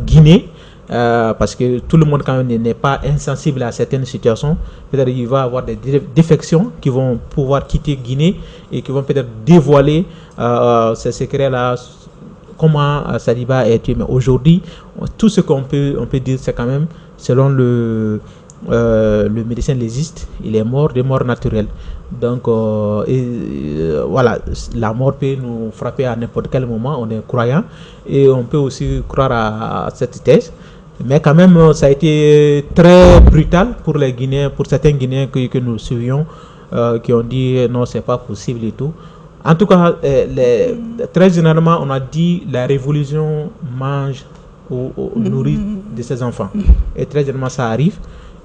Guinée parce que tout le monde quand même n'est pas insensible à certaines situations. Peut-être il va y avoir des défections qui vont pouvoir quitter Guinée et qui vont peut-être dévoiler ces secrets-là, comment Saliba est tué. Mais aujourd'hui, tout ce qu'on peut dire, c'est quand même, selon le médecin légiste, il est mort de mort naturelle. Donc voilà, la mort peut nous frapper à n'importe quel moment, on est croyant et on peut aussi croire à cette thèse. Mais quand même, ça a été très brutal pour les Guinéens, pour certains Guinéens que nous suivions, qui ont dit non, c'est pas possible et tout. En tout cas, très généralement, on a dit la révolution mange ou nourrit de ses enfants. Et très généralement, ça arrive.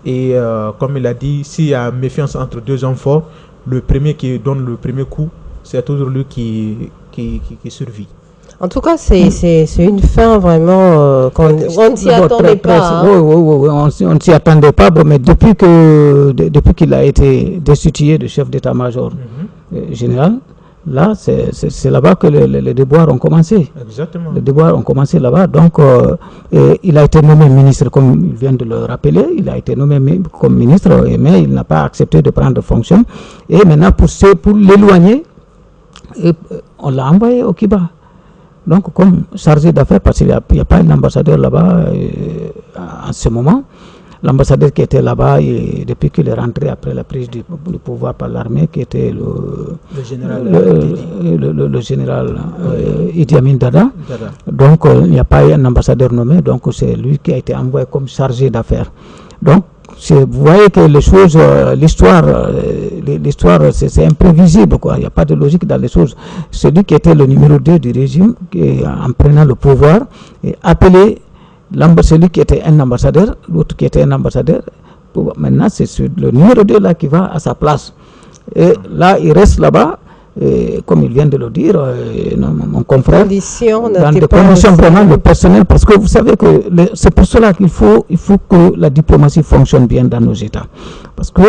Et comme il a dit, s'il y a méfiance entre 2 hommes forts, le premier qui donne le premier coup, c'est toujours lui qui survit. En tout cas, c'est une fin vraiment qu'on ne s'y attendait pas. Oui, on ne s'y attendait pas, mais depuis qu'il a été destitué de chef d'état-major général, là, c'est là-bas que les déboires ont commencé. Exactement. Les déboires ont commencé là-bas. Donc, il a été nommé ministre, comme il vient de le rappeler. Il a été nommé comme ministre, mais il n'a pas accepté de prendre fonction. Et maintenant, pour l'éloigner, on l'a envoyé au Kiba. Donc, comme chargé d'affaires, parce qu'il n'y a pas un ambassadeur là-bas en ce moment. L'ambassadeur qui était là-bas depuis qu'il est rentré après la prise du pouvoir par l'armée, qui était le général Idi Amin Dada. Donc il n'y a pas eu un ambassadeur nommé, donc c'est lui qui a été envoyé comme chargé d'affaires. Donc vous voyez que les choses, l'histoire c'est imprévisible, quoi. Il n'y a pas de logique dans les choses. Celui qui était le numéro 2 du régime, en prenant le pouvoir, est appelé celui qui était un ambassadeur, l'autre qui était un ambassadeur. Maintenant, c'est le numéro 2 là qui va à sa place. Et là, il reste là-bas, comme il vient de le dire, mon confrère, dans des conditions vraiment de personnel, parce que vous savez que c'est pour cela qu'il faut que la diplomatie fonctionne bien dans nos États. Parce que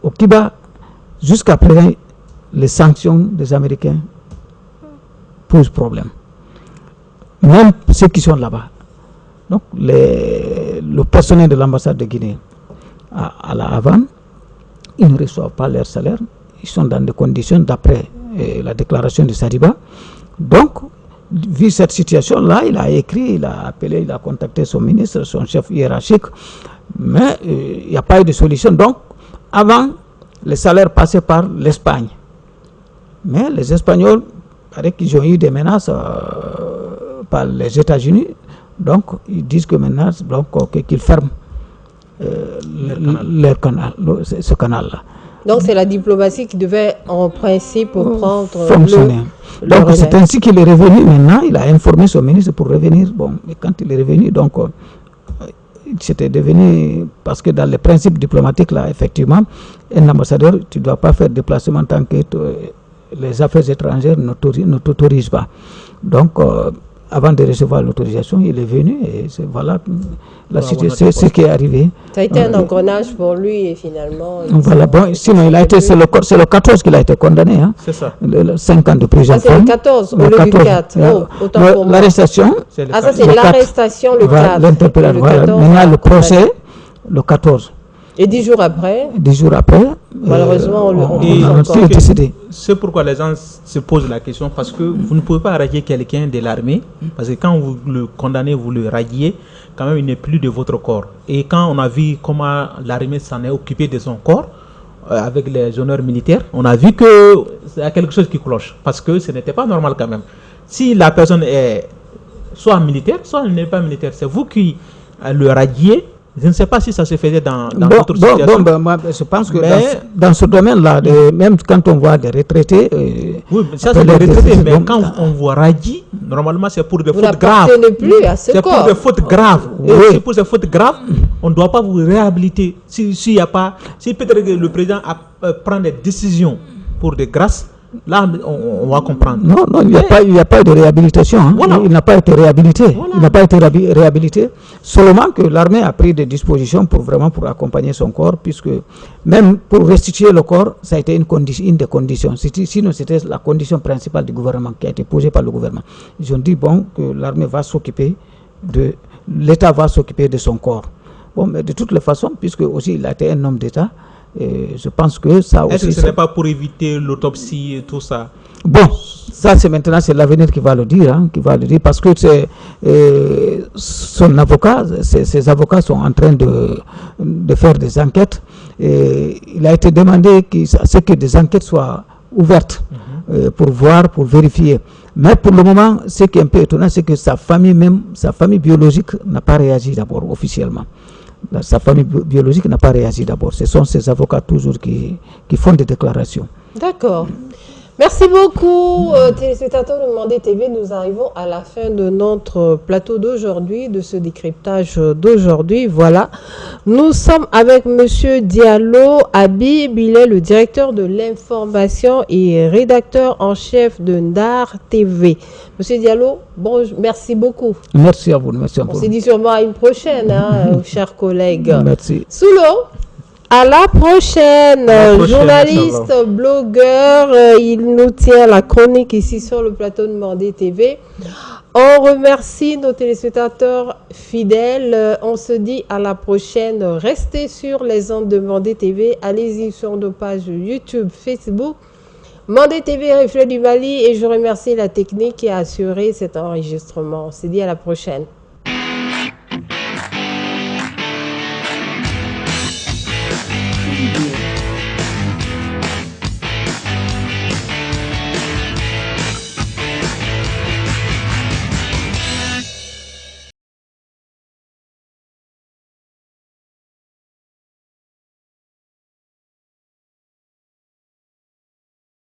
au Kiba, jusqu'à présent, les sanctions des Américains posent problème. Même ceux qui sont là-bas. Donc, le personnel de l'ambassade de Guinée à la Havane, ils ne reçoivent pas leur salaire. Ils sont dans des conditions d'après la déclaration de Saliba. Donc, vu cette situation-là, il a écrit, il a appelé, il a contacté son ministre, son chef hiérarchique, mais il n'y a pas eu de solution. Donc, avant, les salaires passaient par l'Espagne. Mais les Espagnols, avec qu'ils ont eu des menaces par les États-Unis, donc ils disent que maintenant, qu'ils ferment ce canal-là. Donc c'est la diplomatie qui devait en principe prendre fonctionner. Donc c'est ainsi qu'il est revenu maintenant. Il a informé son ministre pour revenir. Bon, et quand il est revenu, donc c'était devenu, parce que dans les principes diplomatiques là, effectivement, un ambassadeur, tu ne dois pas faire déplacement tant que les affaires étrangères ne t'autorisent pas. Donc avant de recevoir l'autorisation, il est venu et voilà c'est ce qui est arrivé. Ça a été un engrenage pour lui et finalement... Voilà, bon, sinon c'est le 14 qu'il a été condamné. Hein. C'est ça. 5 ans de prison. Ah, c'est le 14 au lieu du 4. L'arrestation. Ah, ça c'est l'arrestation le 4. L'interpellation. Voilà. Maintenant le procès, le 14. Et 10 jours après, malheureusement, on est décédé. C'est pourquoi les gens se posent la question, parce que vous ne pouvez pas radier quelqu'un de l'armée, parce que quand vous le condamnez, vous le radiez, quand même il n'est plus de votre corps. Et quand on a vu comment l'armée s'en est occupée de son corps, avec les honneurs militaires, on a vu que il y a quelque chose qui cloche, parce que ce n'était pas normal quand même. Si la personne est soit militaire, soit elle n'est pas militaire, c'est vous qui le radiez. Je ne sais pas si ça se faisait dans d'autres situations. Moi, je pense que dans ce domaine-là, même quand on voit des retraités... oui, ça c'est des retraités, mais quand on vous radie, normalement c'est pour des fautes graves. C'est pour des fautes graves. C'est pour des fautes graves, on ne doit pas vous réhabiliter. Si peut-être que le président prend des décisions pour des grâces, là, on va comprendre. Non, il n'y a pas de réhabilitation. Hein. Voilà. Il n'a pas été réhabilité. Voilà. Il n'a pas été réhabilité. Seulement que l'armée a pris des dispositions pour accompagner son corps, puisque même pour restituer le corps, ça a été une des conditions. Sinon, c'était la condition principale du gouvernement qui a été posée par le gouvernement. Ils ont dit que l'armée va s'occuper l'État va s'occuper de son corps. Bon, mais de toutes les façons, puisque aussi il a été un homme d'État, je pense que ça aussi... Est-ce que ce n'est pas pour éviter l'autopsie et tout ça? Bon, ça c'est l'avenir qui va le dire, parce que son avocat, ses avocats sont en train de faire des enquêtes. Et il a été demandé que des enquêtes soient ouvertes pour voir, pour vérifier. Mais pour le moment, ce qui est un peu étonnant, c'est que sa famille biologique n'a pas réagi d'abord officiellement. Sa famille biologique n'a pas réagi d'abord. Ce sont ses avocats toujours qui font des déclarations. D'accord. Merci beaucoup, téléspectateurs de Mandé TV. Nous arrivons à la fin de notre plateau d'aujourd'hui, de ce décryptage d'aujourd'hui. Voilà. Nous sommes avec Monsieur Diallo Habib. Il est le directeur de l'information et rédacteur en chef de Ndar TV. Monsieur Diallo, merci beaucoup. Merci à vous. Merci à vous. On s'est dit sûrement à une prochaine, chers collègues. Merci. Sous l'eau. À la prochaine, journaliste, blogueur, il nous tient la chronique ici sur le plateau de Mandé TV. On remercie nos téléspectateurs fidèles. On se dit à la prochaine. Restez sur les ondes de Mandé TV. Allez-y sur nos pages YouTube, Facebook. Mandé TV, Reflet du Mali. Et je remercie la technique qui a assuré cet enregistrement. On se dit à la prochaine.